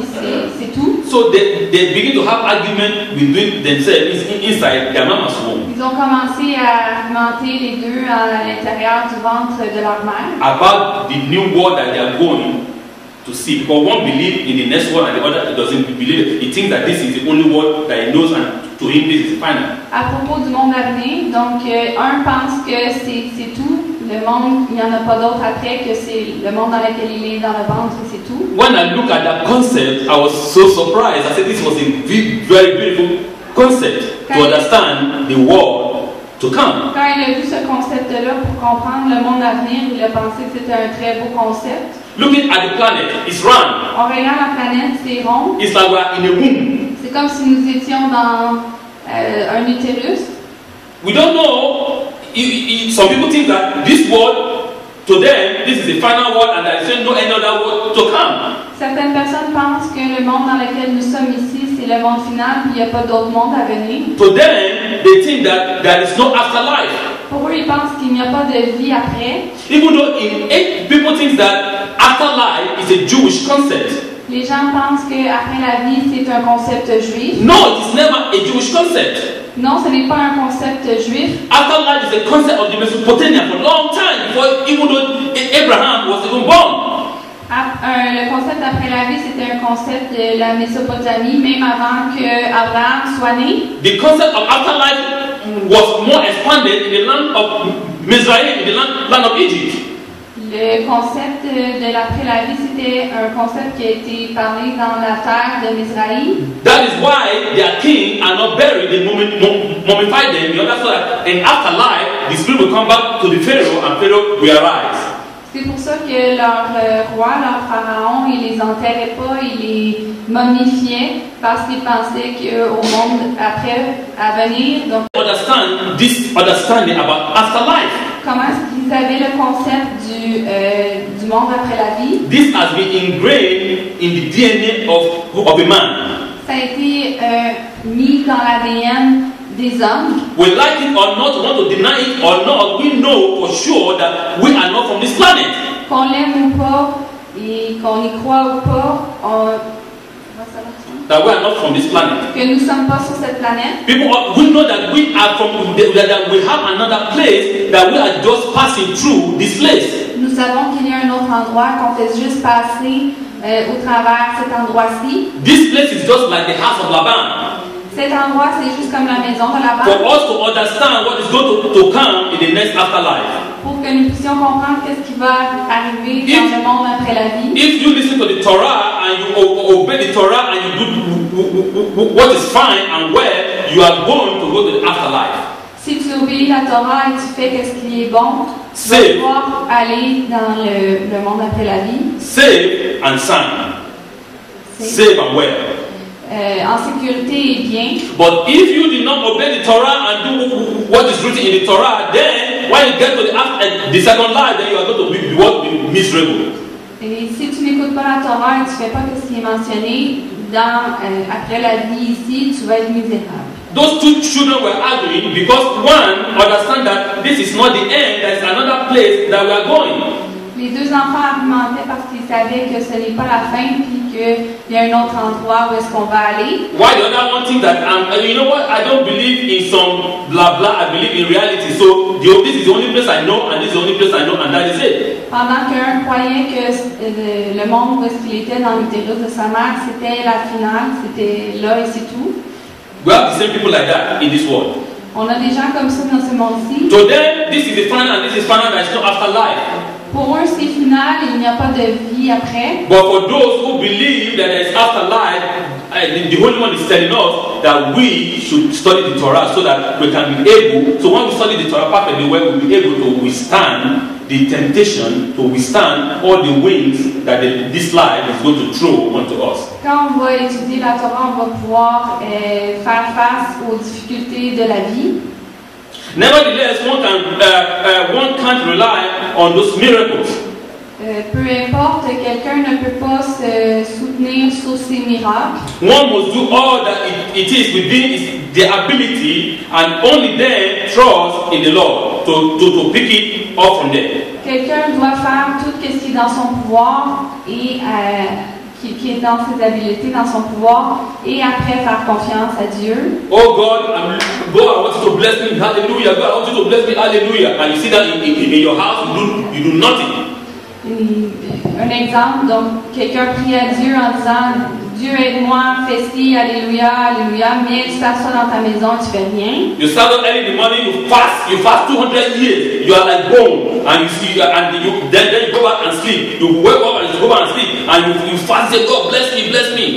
c'est tout. So they begin to have argument between themselves inside their mama's womb. Ils ont commencé à argumenter les deux à l'intérieur du ventre de leur mère. About the new world that they are going to see. Because one believes in the next world and the other doesn't believe. He thinks that this is the only world that he knows and to him this is final. À propos du monde à venir, donc un pense que c'est tout. Le monde, il n'y en a pas d'autre après, que c'est le monde dans lequel il est dans le ventre et c'est tout. When I look at that concept, I was so surprised. I said this was a very beautiful concept to understand the world to come. Quand il a vu ce concept-là pour comprendre le monde à venir, il a pensé que c'était un très beau concept. Looking at the planet, it's round. On regarde la planète, c'est rond. It's like we're in a womb. C'est comme si nous étions dans un utérus. We don't know. Some people think that this world, to them, this is the final world and there is no any other world to come. Certaines personnes pensent que le monde dans lequel nous sommes ici, c'est le monde final, puis il n'y a pas d'autre monde à venir. To them, they think that there is no afterlife. Pour eux, ils pensent qu'il n'y a pas de vie après. Even though people think that afterlife is a Jewish concept. Les gens pensent qu'après la vie, c'est un concept juif. No, it is never a Jewish concept. Non, ce n'est pas un concept juif. Afterlife is a concept of the Mesopotamia for a long time before even though Abraham was even born. Le concept après la vie, c'était un concept de la Mésopotamie, même avant que Abraham soit né. The concept of afterlife was more expanded in the land of Mizraim, in the land of Egypt. Le concept de l'après la vie, c'était un concept qui a été parlé dans la terre de Mizraïm. That is why their king are not buried, they mummify them, you understand that in afterlife, the spirit will come back to the Pharaoh and Pharaoh will arise. C'est pour ça que leur roi, leur pharaon, il les enterrait pas, il les momifiait parce qu'il pensait qu'au monde après à venir. Donc, understand this understanding about afterlife. Comment est-ce qu'ils avaient le concept du monde après la vie? This has been ingrained in the DNA of a man. Ça a été mis dans l'ADN des hommes. We like it or not, want to deny it or not, we know for sure that we are not from this planet. Qu'on l'aime ou pas, et qu'on y croit ou pas, that we are not from this planet. Que nous sommes pas sur cette planète. People, we know that we are from, that we have another place, that we are just passing through this place. Nous savons qu'il y a un autre endroit qu'on fait juste passer au travers cet endroit-ci. This place is just like the house of Laban. Cet endroit, c'est juste comme la maison de Laban. For us to understand what is going to come in the next afterlife. Pour que nous puissions comprendre qu'est-ce qui va arriver dans le monde après la vie. If you listen to the Torah and you obey the Torah and you do what is fine and well, you are going to go to the afterlife. Si tu obéis la Torah et tu fais ce qui est bon, tu vas pouvoir aller dans le monde après la vie. Safe and sound. Safe and well. En sécurité et bien. But if you do not obey the Torah and do what is written in the Torah, then when you get to the second life, then you are going to be miserable. Et si tu n'écoutes pas la Torah et tu fais pas ce qui est mentionné dans après la vie ici, tu vas être misérable. Those two children were arguing because one understand that this is not the end, there is another place that we are going. Les deux enfants argumentaient parce qu'ils savaient que ce n'est pas la fin, puis qu'il y a un autre endroit où est-ce qu'on va aller. Why the other one think that, you know what, I don't believe in some blah blah, I believe in reality. So this is the only place I know, and this is the only place I know, and that is it. Pendant qu'un croyait que le monde où est-ce qu'il était dans l'utérus de sa mère, c'était la finale, c'était là et c'est tout. We have the same people like that in this world. On a des gens comme ça dans ce monde-ci. To them, this is the final, and this is final, there is no afterlife. Pour eux, c'est final, il n'y a pas de vie après. But for those who believe that there is afterlife, the Holy One is telling us that we should study the Torah so that we can be able, so when we study the Torah perfectly, we will be able to withstand the temptation, to withstand all the winds that this life is going to throw onto us. Quand on va étudier la Torah, on va pouvoir faire face aux difficultés de la vie. Nevertheless, one can't rely on those miracles. peu importe, quelqu'un ne peut pas se soutenir sur ses miracles. One must do all that it is within their ability, and only then trust in the Lord to pick it up from there. Quelqu'un doit faire tout ce qui est dans son pouvoir et qui est dans ses habiletés, dans son pouvoir, et après faire confiance à Dieu. Oh God, God, I want you to bless me, hallelujah. God, I want you to bless me, hallelujah. And you see that in your house, you do nothing. Un exemple, donc quelqu'un prie à Dieu en disant Dieu aide-moi, fais ci, alléluia, alléluia, mais tu t'assois dans ta maison, tu fais rien. You start up early in the morning, you fast 200 years, you are like bone, and then you go back and sleep. You wake up and you go back and sleep, and you fast, say, God bless me, bless me.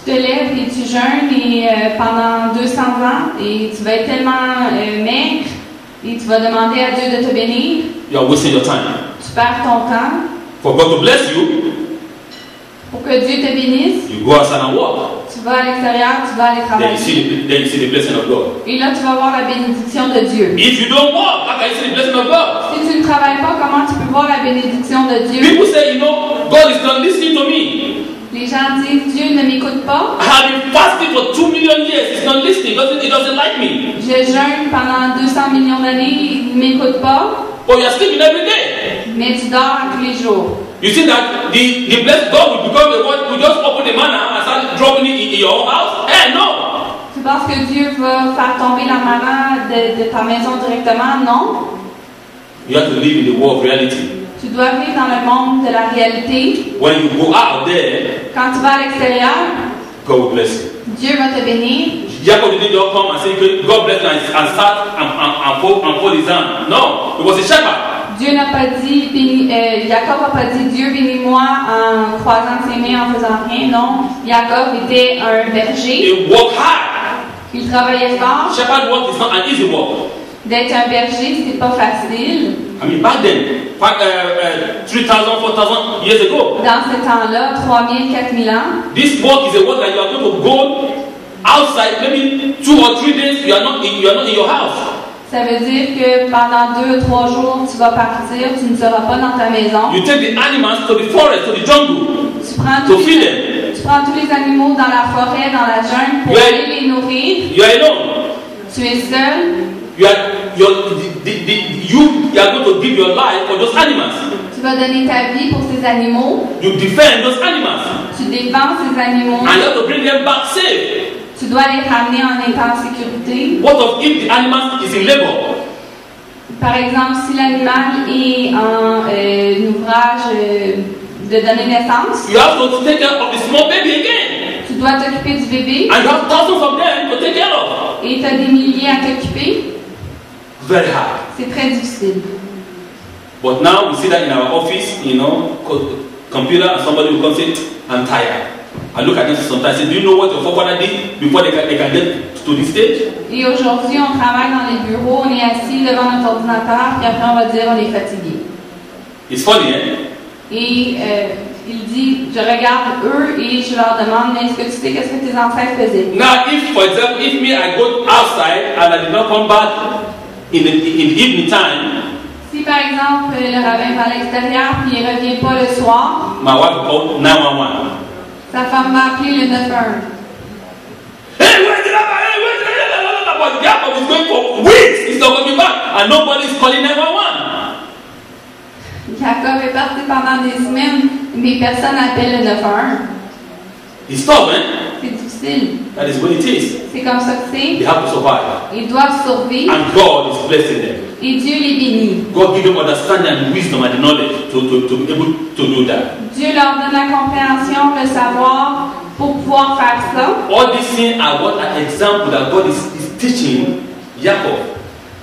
Tu te lèves et tu jeûnes et, pendant 200 ans et tu vas être tellement maigre et tu vas demander à Dieu de te bénir. You are wasting your time. Tu perds ton temps. For God to bless you, pour que Dieu te bénisse, you go outside and walk. Tu vas à l'extérieur, tu vas aller travailler. Then you see the blessing of God. Et là, tu vas voir la bénédiction de Dieu. If you don't walk, how can you see the blessing of God? Si tu ne travailles pas, comment tu peux voir la bénédiction de Dieu? People say, God is not listening to me. Les gens disent, Dieu ne m'écoute pas. I have been fasting for 2 million years. He's not listening. He doesn't like me. Je jeûne pendant 200 millions d'années. Il ne m'écoute pas. But you are sleeping every day. Mais tu dors tous les jours. You see that the blessed God will become the one who just open the manna and start dropping it in your own house? No. Tu penses que Dieu va faire tomber la manna de ta maison directement? Non. You have to live in the world of reality. Tu dois vivre dans le monde de la réalité. When you go out there, quand tu vas à l'extérieur, God will bless you. Dieu va te bénir. Jacob didn't just come and say, God bless you and start and fold his hand. No, it was a shepherd. Dieu n'a pas dit, Jacob n'a pas dit Dieu bénis-moi en croisant ses mains en faisant rien. Non, Jacob était un berger. He worked hard. Il travaillait fort. Shepherd work is not an easy work. D'être un berger, c'est pas facile. I mean, back then, 3,000, 4,000 years ago. Dans ce temps-là, 3,000, 4,000 ans. This work is a work that you are going to go outside, maybe 2 or 3 days. You are not in your house. Ça veut dire que pendant 2 ou 3 jours, tu vas partir, tu ne seras pas dans ta maison. You take the animals to the forest, to the jungle, to feed them. Tu prends tous les animaux dans la forêt, dans la jungle pour aller les nourrir. You are alone. Tu es seul. You are going to give your life for those animals. Tu vas donner ta vie pour ces animaux. You defend those animals. Tu défends ces animaux. And you have to bring them back safe. Tu dois les ramener en état en sécurité. What of if the animal is in labor? Par exemple, si l'animal est en ouvrage de donner naissance, you have to take care of the small baby again. Tu dois t'occuper du bébé. And you have thousands of them to take care of. Et tu as des milliers à t'occuper. Very hard. C'est très difficile. But now we see that in our office, computer, and somebody will come say, I'm tired. I look at them sometimes and say, do you know what your forefather did before they can get to this stage? Et aujourd'hui, on travaille dans les bureaux, on est assis devant notre ordinateur, puis après on va dire on est fatigué. It's funny, eh? Et il dit, je regarde eux et je leur demande, mais est-ce que tu sais qu'est-ce que tes ancêtres faisaient? Now, if, for example, if me, I go outside and I did not come back in the evening time, si par exemple le rabbin va à l'extérieur puis il ne revient pas le soir, my wife will call 911. Sa femme va appeler le 911. Hey, where's the rabbi? Hey, where's the rabbi? But Jacob is going for weeks. He's not coming back, and nobody is calling 911. Jacob est parti pendant des semaines, mais personne n'appelle le 911. It's tough, eh? C'est difficile. That is what it is. C'est comme ça que c'est. They have to survive. Ils doivent survivre. And God is blessing them. Et Dieu les bénit. God give them understanding and wisdom and the knowledge to be able to do that. Dieu leur donne la compréhension, le savoir pour pouvoir faire ça. All these things are what an example that God is teaching Jacob.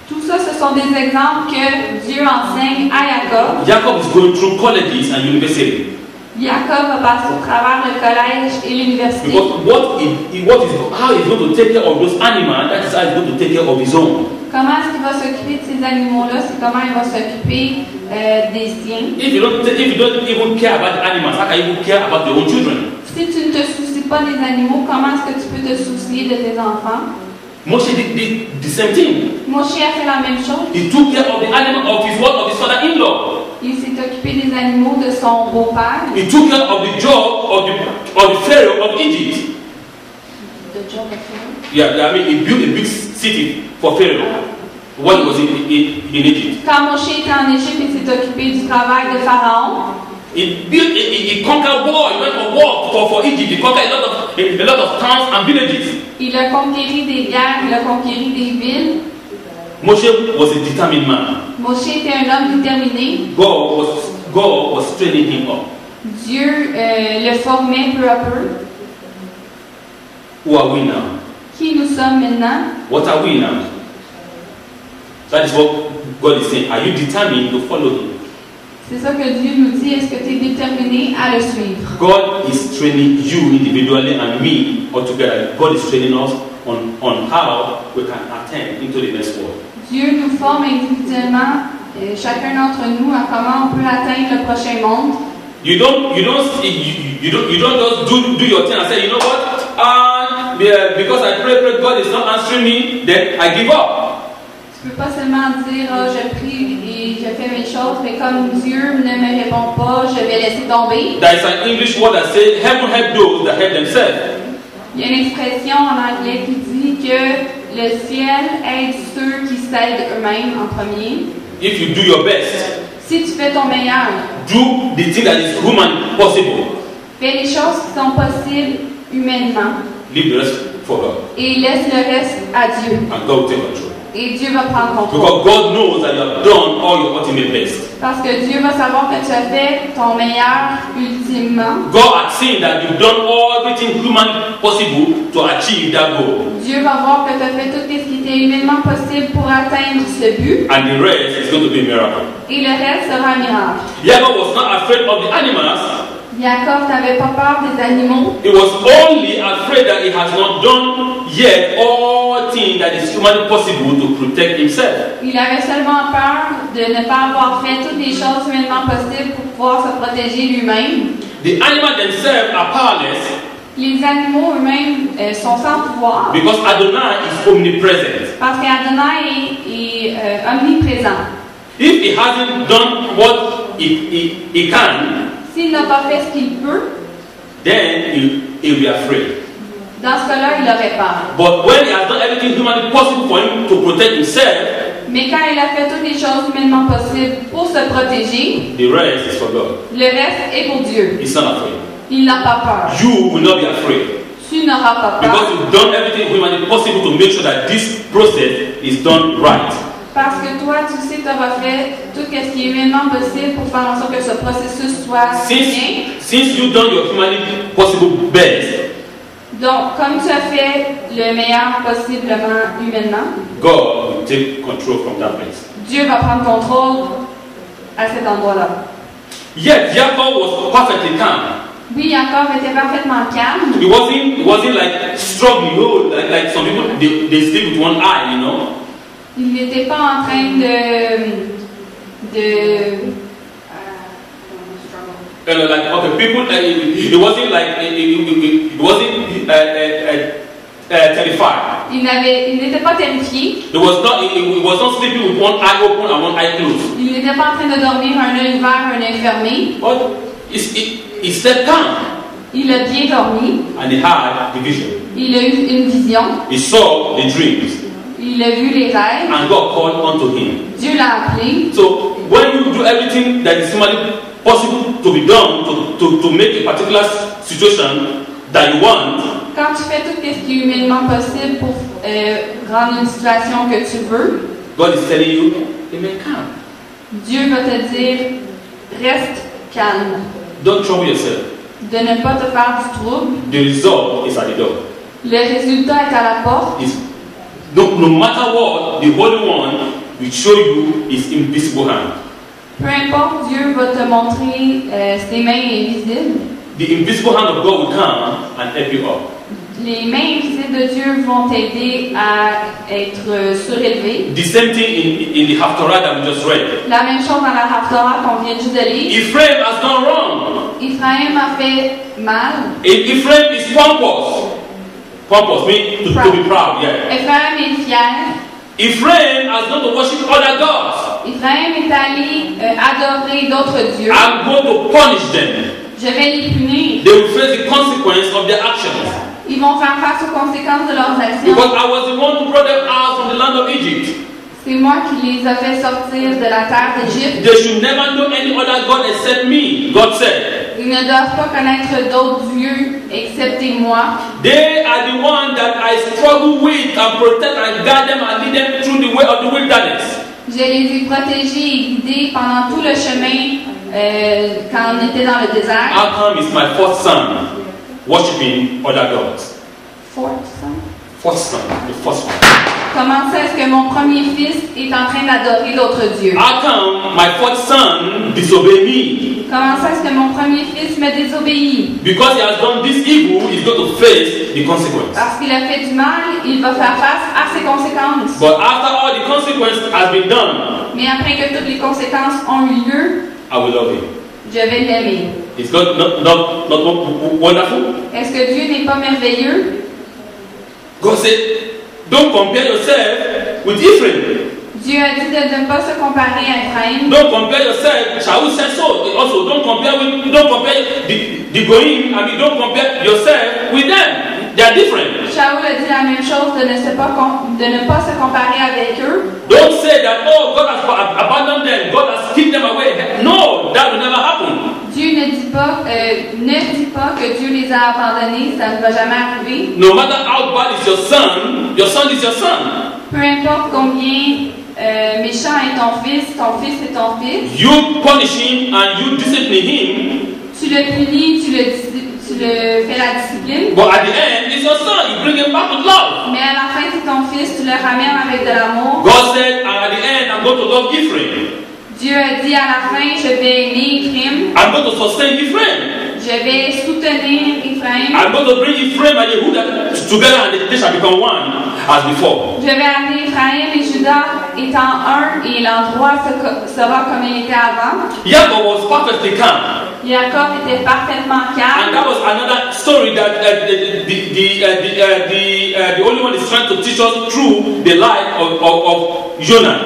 Tout ça, ce sont des exemples que Dieu enseigne à Jacob. Jacob is going through colleges and universities. Jacob va passer au travers le collège et l'université. Because how he's going to take care of those animals, that is how he's going to take care of his own. Comment est-ce qu'il va s'occuper de ces animaux-là? C'est comment il va s'occuper des siens. If you don't even care about the animals, how can you care about your own children? Si tu ne te soucies pas des animaux, comment est-ce que tu peux te soucier de tes enfants? Moshe did the same thing. Moshe a fait la même chose. He took care of the animal of his father-in-law. Il s'est occupé des les animaux de son beau-père. He took care of the job of the Pharaoh of Egypt. The job of Pharaoh. Yeah, I mean, he built a big city for Pharaoh when he was in Egypt. Quand Moshe était en Égypte, il s'est occupé du travail de Pharaon. He conquered war. He went for war for Egypt. He conquered a lot of towns and villages. Il a conquéri des guerres, il a conquéri des villes. Moshe was a determined man. Moshe était un homme déterminé. God was training him up. Dieu le formait peu à peu. Who are we now? Qui nous sommes maintenant? What are we now? That is what God is saying. Are you determined to follow Him? C'est ça que Dieu nous dit. Est-ce que tu es déterminé à le suivre? God is training you individually and me altogether. God is training us on how we can attain into the next world. Dieu nous forme individuellement, chacun d'entre nous, à comment on peut atteindre le prochain monde. You don't just do your thing and say, you know what? Because I pray, God is not answering me, then I give up. Tu peux pas seulement dire, oh, je prie et je fais mes choses, mais comme Dieu ne me répond pas, je vais laisser tomber. There is an English word that says, heaven help those that help themselves. Il y a une expression en anglais qui dit que le ciel aide ceux qui s'aident eux-mêmes en premier. If you do your best, si tu fais ton meilleur, do the thing that is human possible. Fais les choses qui sont possibles humainement. Leave the rest for God. Et laisse le reste à Dieu. And God will take control. Et Dieu va prendre contrôle. Because God knows that you have done all your ultimate best. Parce que Dieu va savoir que tu as fait ton meilleur ultimement. God has seen that you've done everything humanly possible to achieve that goal. Dieu va voir que tu as fait tout ce qui était humainement possible pour atteindre ce but. And the rest is going to be a miracle. Et le reste sera un miracle. Jacob was not afraid of the animals. Jacob n'avait pas peur des animaux. He was only afraid that he has not done yet all things that is humanly possible to protect himself. Il avait seulement peur de ne pas avoir fait toutes les choses humainement possibles pour pouvoir se protéger lui-même. The animals themselves are powerless. Les animaux eux-mêmes sont sans pouvoir. Because Adonai is omnipresent. Parce qu'Adonai est omniprésent. If he hasn't done what he can, s'il n'a pas fait ce qu'il peut, then he'll be afraid. Dans ce cas-là, il aurait peur. But when he has done everything humanly possible for him to protect himself, mais quand il a fait toutes les choses humainement possibles pour se protéger, the rest is for God. Le reste est pour Dieu. He's not afraid. Il n'a pas peur. You will not be afraid. Tu n'auras pas peur. Because you've done everything humanly possible to make sure that this process is done right. Parce que toi, tu sais, tu auras fait tout ce qui est humainement possible pour faire en sorte que ce processus soit bien. Since you've done your humanly possible best, donc, comme tu as fait le meilleur possiblement humainement, God will take control from that place. Dieu va prendre contrôle à cet endroit-là. Yet Jacob was perfectly calm. Oui, Jacob était parfaitement calme. He wasn't like struggling, like some people they sleep with one eye, you know. Il n'était pas en train like okay, people. It wasn't like it wasn't terrified. Il n'était pas terrifié. It was not sleeping with one eye open and one eye closed. Il n'était pas en train de dormir un œil ouvert, un œil fermé. But he slept calm. Il a bien dormi. And he had the vision. Il a eu une vision. He saw the dreams. Il a vu les rêves. And God called unto him. Dieu l'a appelé. So when you do everything that is humanly possible to be done to make a particular situation that you want, quand tu fais tout ce qui est humainement possible pour rendre une situation que tu veux, God is telling you, remain calm. Dieu va te dire, reste calme. Don't trouble yourself. De ne pas te faire du trouble. The result is at the door. Le résultat est à la porte. No matter what, the Holy One will show you His invisible hand. Peu importe, Dieu va te montrer ses mains invisibles. The invisible hand of God will come and help you up. Les mains invisibles de Dieu vont t'aider à être surélevé. The same thing in the Haftarah that we just read. La même chose dans la Haftarah qu'on vient juste de lire. Ephraim has done wrong. Ephraim a fait mal. Ephraim is pompous. Pompous means to be proud, yeah. Ephraim est fier. Ephraim has gone to worship other gods. Ephraim est allé adorer d'autres dieux. I'm going to punish them. Je vais les punir. They will face the consequence of their actions. Ils vont faire face aux conséquences de leurs actions. Because I was the one who brought them out from the land of Egypt. C'est moi qui les ai fait sortir de la terre d'Égypte. They should never know any other God except me, God said. Ils ne doivent pas connaître d'autres dieux excepté moi. They are the ones that I struggle with and protect and guide them and lead them through the way of the wilderness. Je les ai protégés et guidés pendant tout le chemin quand on était dans le désert. How come is my fourth son worshiping other gods? Fourth son. Fourth son, the first one. Comment ça est-ce que mon premier fils est en train d'adorer d'autres dieux? How come my fourth son disobey me? Comment ça est-ce que mon premier fils me désobéit? Because he has done this evil, he's going to face the consequence. Parce qu'il a fait du mal, il va faire face à ses conséquences. But after all the consequence has been done, Mais après que toutes les conséquences ont eu lieu, I will love him. je vais l'aimer. Is God not wonderful? Est-ce que Dieu n'est pas merveilleux? God said, don't compare yourself with Ephraim. Dieu a dit de ne pas se comparer à Ephraim. Don't compare yourself. Shaul said so. Also, don't compare the Goyim. I mean, don't compare yourself with them. They are different. Shaul a dit la même chose de ne pas se comparer avec eux. Don't say that, oh, God has abandoned them. God has kicked them away. No, that will never happen. Dieu ne dit pas que Dieu les a abandonnés, ça ne va jamais arriver. No matter how bad is your son is your son. Peu importe combien méchant est ton fils est ton fils. You punish him and you discipline him. Tu le punis, tu le fais la discipline. But at the end, it's your son. You bring him back with love. Mais à la fin, c'est ton fils, tu le ramènes avec de l'amour. God said, and at the end, I'm going to love Ephraim. Dieu a dit à la fin, je vais aimer Ephraim. I'm going to sustain Ephraim. Je vais soutenir Ephraim. I'm going to bring Ephraim and Yehuda together and they shall become one as before. Je vais amener Ephraim et Juda étant un et l'endroit sera comme il était avant. Jacob was perfectly calm. Jacob était parfaitement And calme. that was another story that the only one is trying to teach us through the life of Jonah.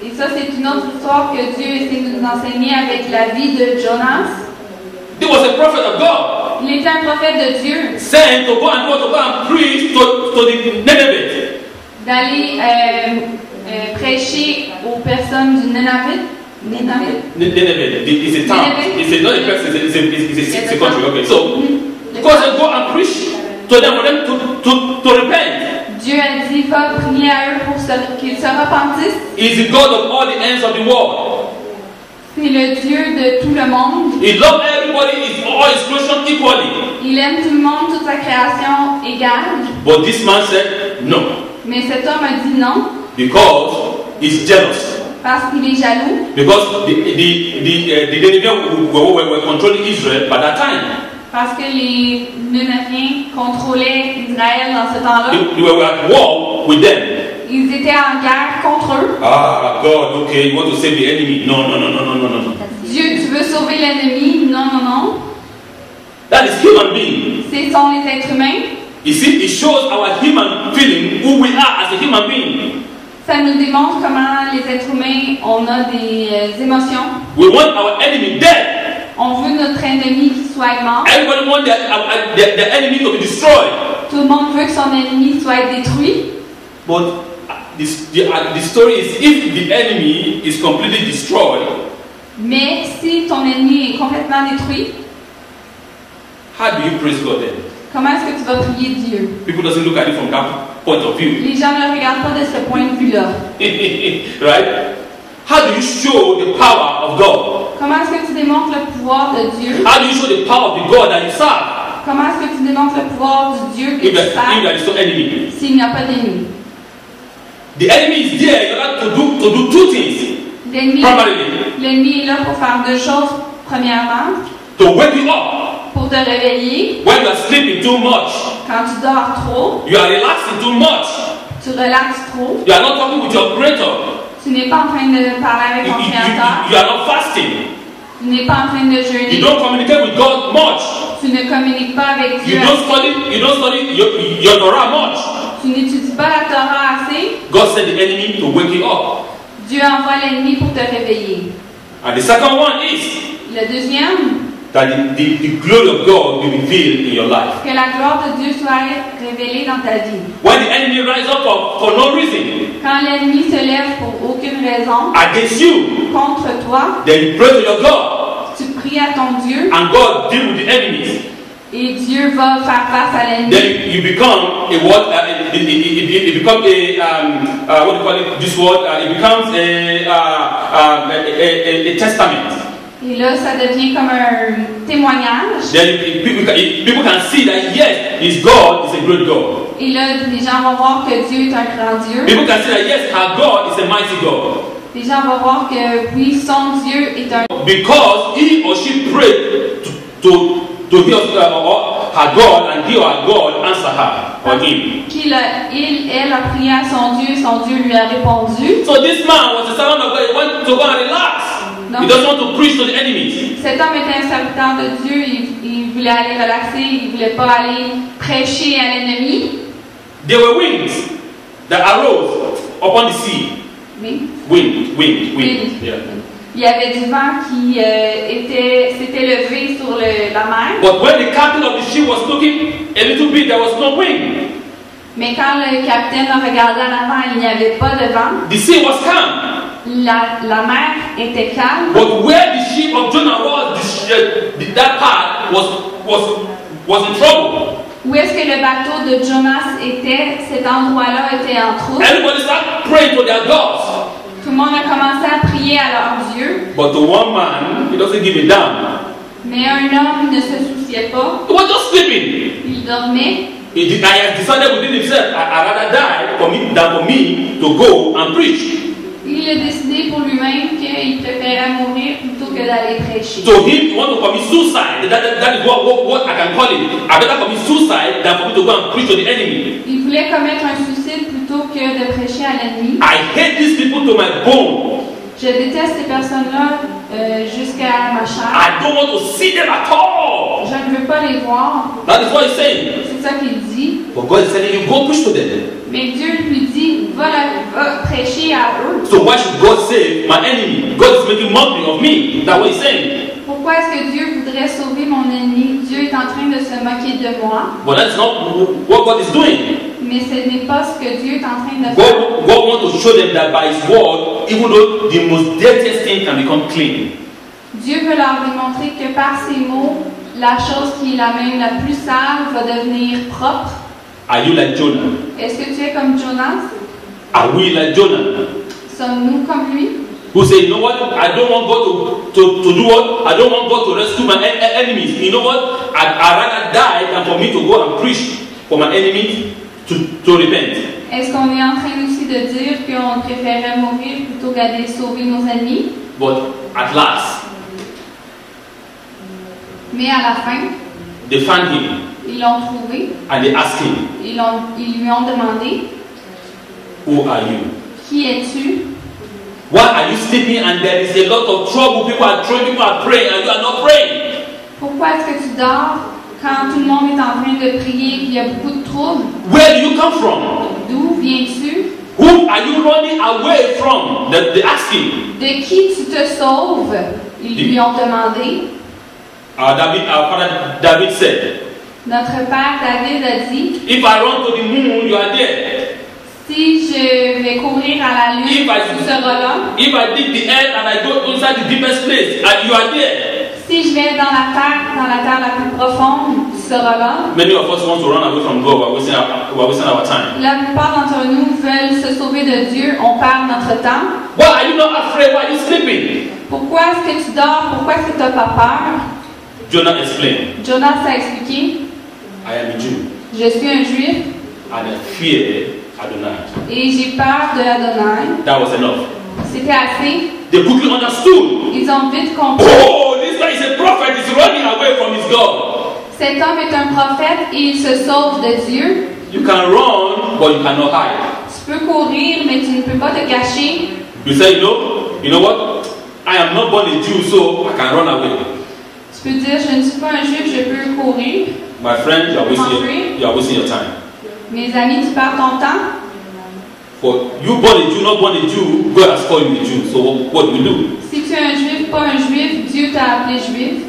Et ça, c'est une autre histoire que Dieu essaie de nous enseigner avec la vie de Jonas. He was a prophet of God. Il était un prophète de Dieu. Sent to go and preach to the Ninevites. D'aller prêcher aux personnes du Nénavite. Nineveh, it's a town. It's not a person, it's a country. Okay, so God said, go and preach to them for them to repent. Dieu a dit, va prier à eux pour qu'ils se repentissent. He is the God of all the ends of the world. C'est le Dieu de tout le monde. He loves everybody, all his creation equally. Il aime tout le monde, toute sa création égale. But this man said no. Mais cet homme a dit non. Because he's jealous. Parce qu'il est jaloux. Because the Ninevians were controlling Israel by that time. Parce que les Nénaviens contrôlaient Israël dans ce temps-là. They were at war with them. Ils étaient en guerre contre eux. Ah, God, okay, you want to save the enemy? No. Dieu, tu veux sauver l'ennemi? Non. That is human being. Ce sont les êtres humains. You see, it shows our human feeling, who we are as a human being. Ça nous démontre comment les êtres humains, on a des émotions. We want our enemy dead. On veut notre ennemi qui soit mort. Everybody wants the enemy to be destroyed. Tout le monde veut que son ennemi soit détruit. But the story is, if the enemy is completely destroyed, Mais si ton ennemi est complètement détruit, how do you praise God then? comment est-ce que tu vas prier Dieu? People doesn't look at it from that point of view. Les gens ne le regardent pas de ce point de vue-là. Right? How do you show the power of God? Comment est-ce que tu démontres le pouvoir de Dieu? How do you show the power of the God that you serve? Comment est-ce que tu démontres le pouvoir du Dieu que If tu there sers is no enemy. s'il n'y a pas d'ennemi? The enemy is there in order to do two things. L'ennemi est là pour faire deux choses. Premièrement, To wake you up pour te réveiller. when you are sleeping too much. Quand tu dors trop, You are relaxing too much. tu relaxes trop. You are not talking with your creator. Tu n'es pas en train de parler avec ton Créateur. You are not fasting. Tu n'es pas en train de You jeûner. don't communicate with God much. Tu ne communiques pas avec Dieu. You don't study your Torah much. Tu n'étudies pas la Torah assez. God sent the enemy to wake you up. Dieu envoie l'ennemi pour te réveiller. And the second one is Le deuxième, that the glory of God will be revealed in your life. que la gloire de Dieu soit révélée dans ta vie. When the enemy rises up for no reason Quand l'ennemi se lève pour aucune raison against you, contre toi, then you pray to your God, tu pries à ton Dieu and God deal with the enemies. et Dieu va faire face à l'ennemi. Then you become a what? It becomes a what do you call it? This word. It becomes a testament. Et là, ça devient comme un témoignage. Then people can see that yes, His God is a great God. Et là, les gens vont voir que Dieu est un grand Dieu. People can see that yes, our God is a mighty God. Les gens vont voir que oui, son Dieu est un... Because he or she prayed to hear her God, and he or her God answer her or him. Elle a prié à son Dieu lui a répondu. So this man was a servant of God. He went to go and relax. Donc, He doesn't want to preach to the enemies. cet homme était un serviteur de Dieu, il voulait aller relaxer, il voulait pas aller prêcher à l'ennemi. There were winds that arose upon the sea. Oui. Wind. Yeah. Il y avait du vent qui s'était levé sur la mer. But when the captain of the ship was looking a little bit, there was no wind. Mais quand le capitaine a regardé en avant, il n'y avait pas de vent. The sea was calm. La mer était calme. But where the ship of Jonah was, that part was in trouble. Où est-ce que le bateau de Jonas était? Cet endroit-là était en trouble. Everybody started praying to their gods. Tout le monde a commencé à prier à leur Dieu. But the one man, he doesn't give a damn. Mais un homme ne se souciait pas. He was just sleeping. Il dormait. I had decided within himself, I'd rather die than for me to go and preach. Il a décidé pour lui-même qu'il préférait mourir plutôt que d'aller prêcher. So him, he want to commit suicide. That is what I can call it. I better commit suicide than for me to go and preach to the enemy. Il voulait commettre un suicide plutôt que de prêcher à l'ennemi. I hate these people to my bone. Je déteste ces personnes-là jusqu'à ma chair. I don't want to see them at all. Je ne veux pas les voir. That is what he's saying. C'est ça qu'il dit. But God is telling you, go preach to them. Mais Dieu lui dit, va prêcher à eux. So why should God save my enemy? God is making mockery of me. That's what he's saying. Pourquoi est-ce que Dieu voudrait sauver mon ennemi? Dieu est en train de se moquer de moi. But that's not what God is doing. Mais ce n'est pas ce que Dieu est en train de faire. God wants to show them that by His word, even though the most dirtiest thing can become clean. Dieu veut leur démontrer que par ses mots, la chose qui est la même, la plus sale, va devenir propre. Are you like Jonah? Est-ce que tu es comme Jonas? Are we like Jonah? Sommes-nous comme lui? Who say, you know what? I don't want God to do what? I don't want God to rescue my enemies. You know what? I'd rather die than for me to go and preach for my enemies to repent. Est-ce qu'on est en train aussi de dire qu'on préférait mourir plutôt qu'aller sauver nos ennemis? But at last, Mais à la fin, they found him ils l'ont trouvé. and they asked him, Ils lui ont demandé, who are you? qui es-tu? Why are you sleeping and there is a lot of trouble? People are praying, people are praying, and you are not praying. Pourquoi est-ce que tu dors quand tout le monde est en train de prier et qu'il y a beaucoup de troubles? Where do you come from? D'où viens-tu? Who are you running away from? They asked him. De qui tu te sauves? Ils lui ont demandé. Our father David said, Notre père David a dit, if I run to the moon, you are there. si je vais courir à la lune, If I- tu seras là. If I dig the earth and I go inside the deepest place, and you are there. Si je vais dans la terre la plus profonde, tu seras là. Many of us want to run away from God. We're wasting our time. La plupart d'entre nous veulent se sauver de Dieu, on perd notre temps. Why are you not afraid? Why are you sleeping? Pourquoi est-ce que tu dors? Pourquoi est-ce que tu n'as pas peur? Jonah explained, Jonas a expliqué, I am a Jew je suis un juif and I fear Adonai. et j'ai peur de Adonai. That was enough. C'était assez. They quickly understood. Ils ont vite compris. Oh, this guy is a prophet. He's running away from his God. Cet homme est un prophète et il se sauve de Dieu. You can run, but you cannot hide. Tu peux courir, mais tu ne peux pas te cacher. You say, you know what? I am not born a Jew, so I can run away. Tu peux dire, je ne suis pas un juif, je peux courir. My friend, you are wasting your time. Mes amis, tu perds ton temps. For you born a Jew, not born a Jew, God has called you a Jew. So what do we do? Si tu es un juif, pas un juif, Dieu t'a appelé juif.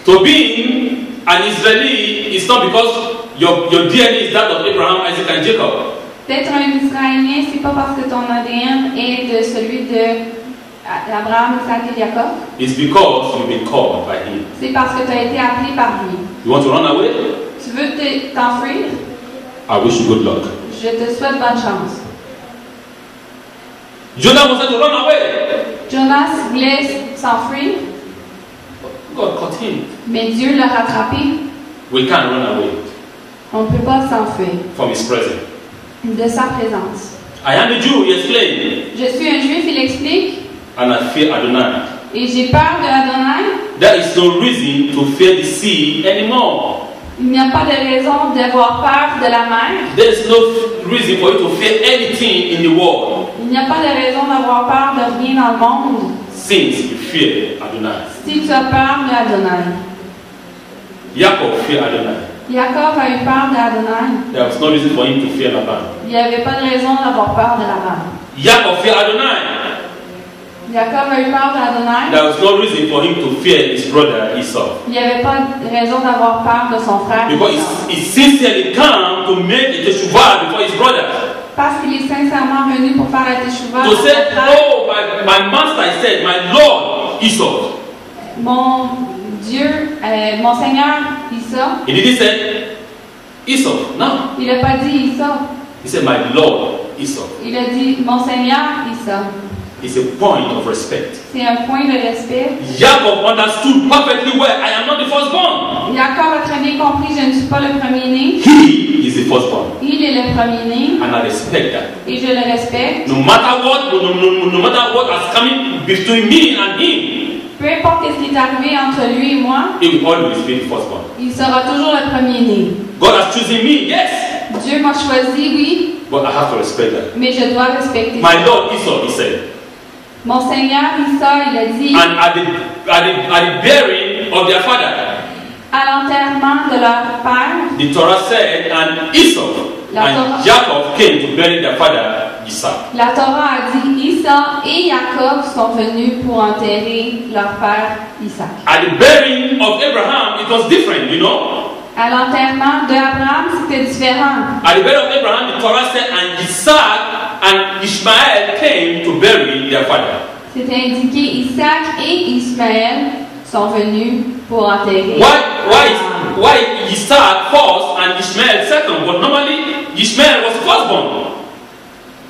To being an Israeli is not because your DNA is that of Abraham, Isaac, and Jacob. D'être un Israélien, c'est pas parce que ton ADN est de celui d'Abraham, Isaac et Jacob. It's because you've been called by him. C'est parce que tu as été appelé par lui. You want to run away? Tu veux t'enfuir? I wish you good luck. Je te souhaite bonne chance. Jonah wanted to run away. Jonas voulait s'enfuir, God caught him. mais Dieu l'a rattrapé. We can't run away On ne peut pas s'enfuir from his presence. de sa présence. I am a Jew, he explained, Je suis un juif, il explique, and I fear Adonai. et j'ai peur de Adonai. There is no reason to fear the sea anymore. Il n'y a pas de raison d'avoir peur de la mer. There is no reason for you to fear anything in the world Il n'y a pas de raison d'avoir peur de rien dans le monde since you fear Adonai. si tu as peur de Adonai. Jacob feared Adonai. Jacob a eu peur d'Adonai. There was no reason for him to fear Laban. Il n'y avait pas de raison d'avoir peur de Laban. Jacob feared Adonai. Jacob a eu peur d'Adonai. There was no reason for him to fear his brother Esau. Il n'y avait pas de raison d'avoir peur de son frère. Because he sincerely came to make a teshuvah before his brother. Parce qu'il est sincèrement venu pour faire la teshuva. To say, oh, my master, I said, my Lord Esau. Mon Dieu, mon Seigneur, Esau. He didn't say Esau. No. Il n'a pas dit Esau. He said, my Lord Esau. Il a dit mon Seigneur, Esau. It's a point of respect. C'est un point de respect. Jacob understood perfectly well, I am not the firstborn. Jacob a très bien compris, je ne suis pas le premier-né. He is the firstborn. Il est le premier-né. And I respect that. Et je le respecte. No matter what has come between me and him, Peu importe ce qui est arrivé entre lui et moi, he will always be the firstborn. il sera toujours le premier-né. God has chosen me, yes, Dieu m'a choisi, oui, but I have to respect that. mais je dois respecter. My Lord Esau, he said. Mon Seigneur, Esau, il a dit, And at the burying of their father, à l'enterrement de leur père, the Torah said, and Esau and Jacob came to bury their father Isaac. la Torah a dit, Esau et Jacob sont venus pour enterrer leur père Isaac. At the burying of Abraham, it was different, you know. À l'enterrement d'Abraham, c'était différent. At the burial of Abraham, the Torah said, and Isaac and Ishmael came to bury their father. C'était indiqué, Isaac et Ismaël sont venus pour enterrer. Why Isaac first and Ishmael second? But normally Ishmael was firstborn.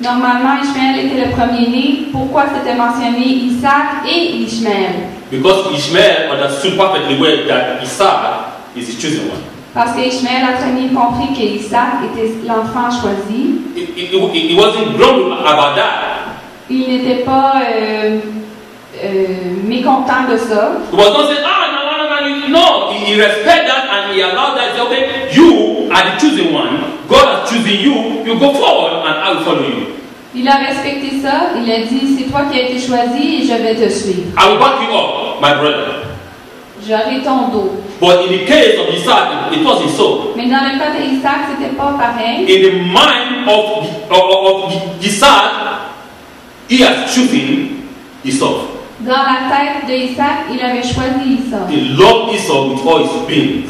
Normalement, Ishmaël était le premier-né. Pourquoi c'était mentionné Isaac et Ishmaël? Because Ishmael understood perfectly well that Isaac is the chosen one. Parce que Ishmaël a très bien compris que Isaac était l'enfant choisi. He wasn't grumbling about that. Il n'était pas mécontent de ça. He was not saying, no. He respected that and he allowed that. He said, okay, you are the chosen one. God has chosen you. You go forward and I will follow you. Il a respecté ça. Il a dit, c'est toi qui as été choisi et je vais te suivre. I will back you up, my brother. J'aurai ton dos. But in the case of Isaac, it wasn't so. Mais dans le cas d'Isaac, c'était pas pareil. In the mind of Isaac, he has chosen Esau. Dans la tête d'Isaac, il avait choisi Esau. He loved Esau with all his being.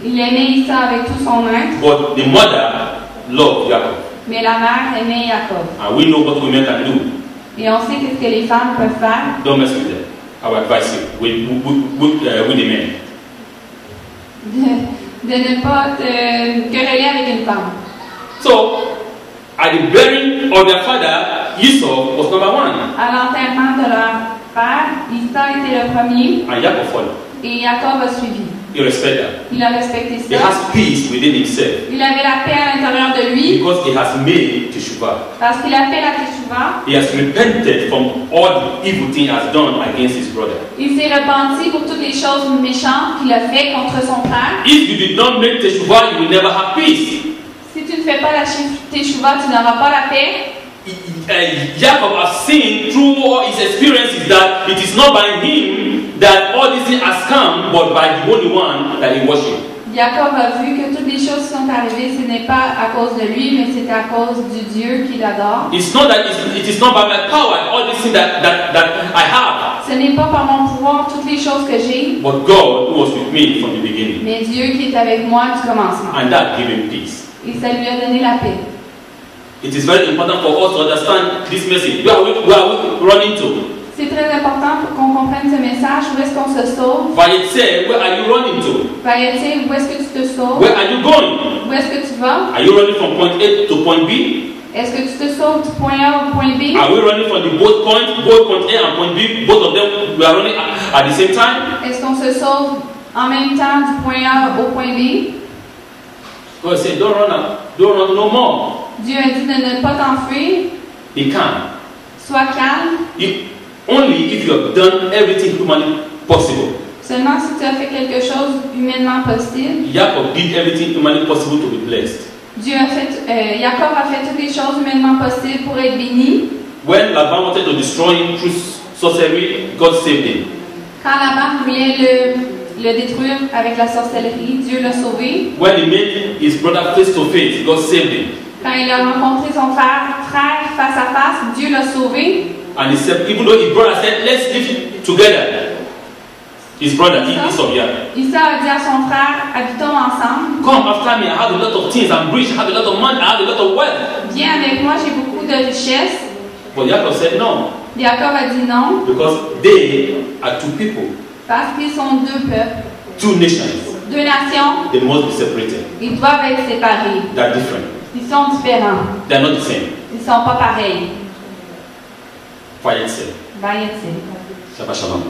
Il aimait Esau avec tout son être. But the mother loved Jacob. Mais la mère aimait Jacob. And we know what women can do. Et on sait qu'est-ce que les femmes peuvent faire. Don't mess with them. I will advise you with the men. De ne pas te quereller avec une femme. So, at the burying of their father, Esau was number one. À l'enterrement de leur père, Esau était le premier. And Jacob followed. Et Jacob a suivi. He respected that. Il a respecté He ça. has peace within himself Il avait la paix à l'intérieur de lui. because he has made teshuvah. Parce qu'il a fait la teshuva. He has repented from all the evil things he has done against his brother. Il s'est repenti pour toutes les choses méchantes qu'il a fait contre son frère. If you did not make teshuvah, you will never have peace. Si tu ne fais pas la teshuva, tu n'auras pas la paix. Jacob has seen through all his experiences that it is not by him that all this thing has come, but by the only one that he worshipped. Jacob a vu que toutes les choses qui sont arrivées, ce n'est pas à cause de lui, mais c'est à cause du Dieu qu'il adore. It's not that it is not by my power, all these things that I have. Ce n'est pas par mon pouvoir toutes les choses que j'ai, But God who was with me from the beginning. mais Dieu qui est avec moi du commencement. And that gave him peace. Et ça lui a donné la paix. It is very important for us to understand this message. Where are we running to? C'est très important pour qu'on comprenne ce message. Où est-ce qu'on se sauve? Vayetse, where are you running to? Vayetse, où est-ce que tu te sauves? Where are you going? Où est-ce que tu vas? Are you running from point A to point B? Est-ce que tu te sauves du point A au point B? Are we running from the both point A and point B? Both of them we are running at the same time? Est-ce qu'on se sauve en même temps du point A au point B? God said, don't run no more. Dieu a dit de ne pas t'enfuir. Be calm. Sois calme. Only if you have done everything humanly possible. Seulement si tu as fait quelque chose humainement possible. Jacob did everything humanly possible to be blessed. Jacob a fait toutes les choses humainement possibles pour être béni. When Laban wanted to destroy him through sorcery, God saved him. Quand Laban voulait le détruire avec la sorcellerie, Dieu l'a sauvé. When he met his brother face to face, God saved him. Quand il a rencontré son frère face à face, Dieu l'a sauvé. And he said, even though his brother said, let's live together. His brother, Esau, yeah. Esau a dit à son frère, habitons ensemble. Come after me, I have a lot of things, I'm rich, I have a lot of money, I have a lot of wealth. Viens avec moi, j'ai beaucoup de richesses. But Jacob said no. Jacob a dit non. Because they are two people. Parce qu'ils sont deux peuples. Two nations. Deux nations. They must be separated. Ils doivent être séparés. They are different. Ils sont différents. They are not the same. Ils ne sont pas pareils. Vayetse. Vayetse. Shabbat shalom.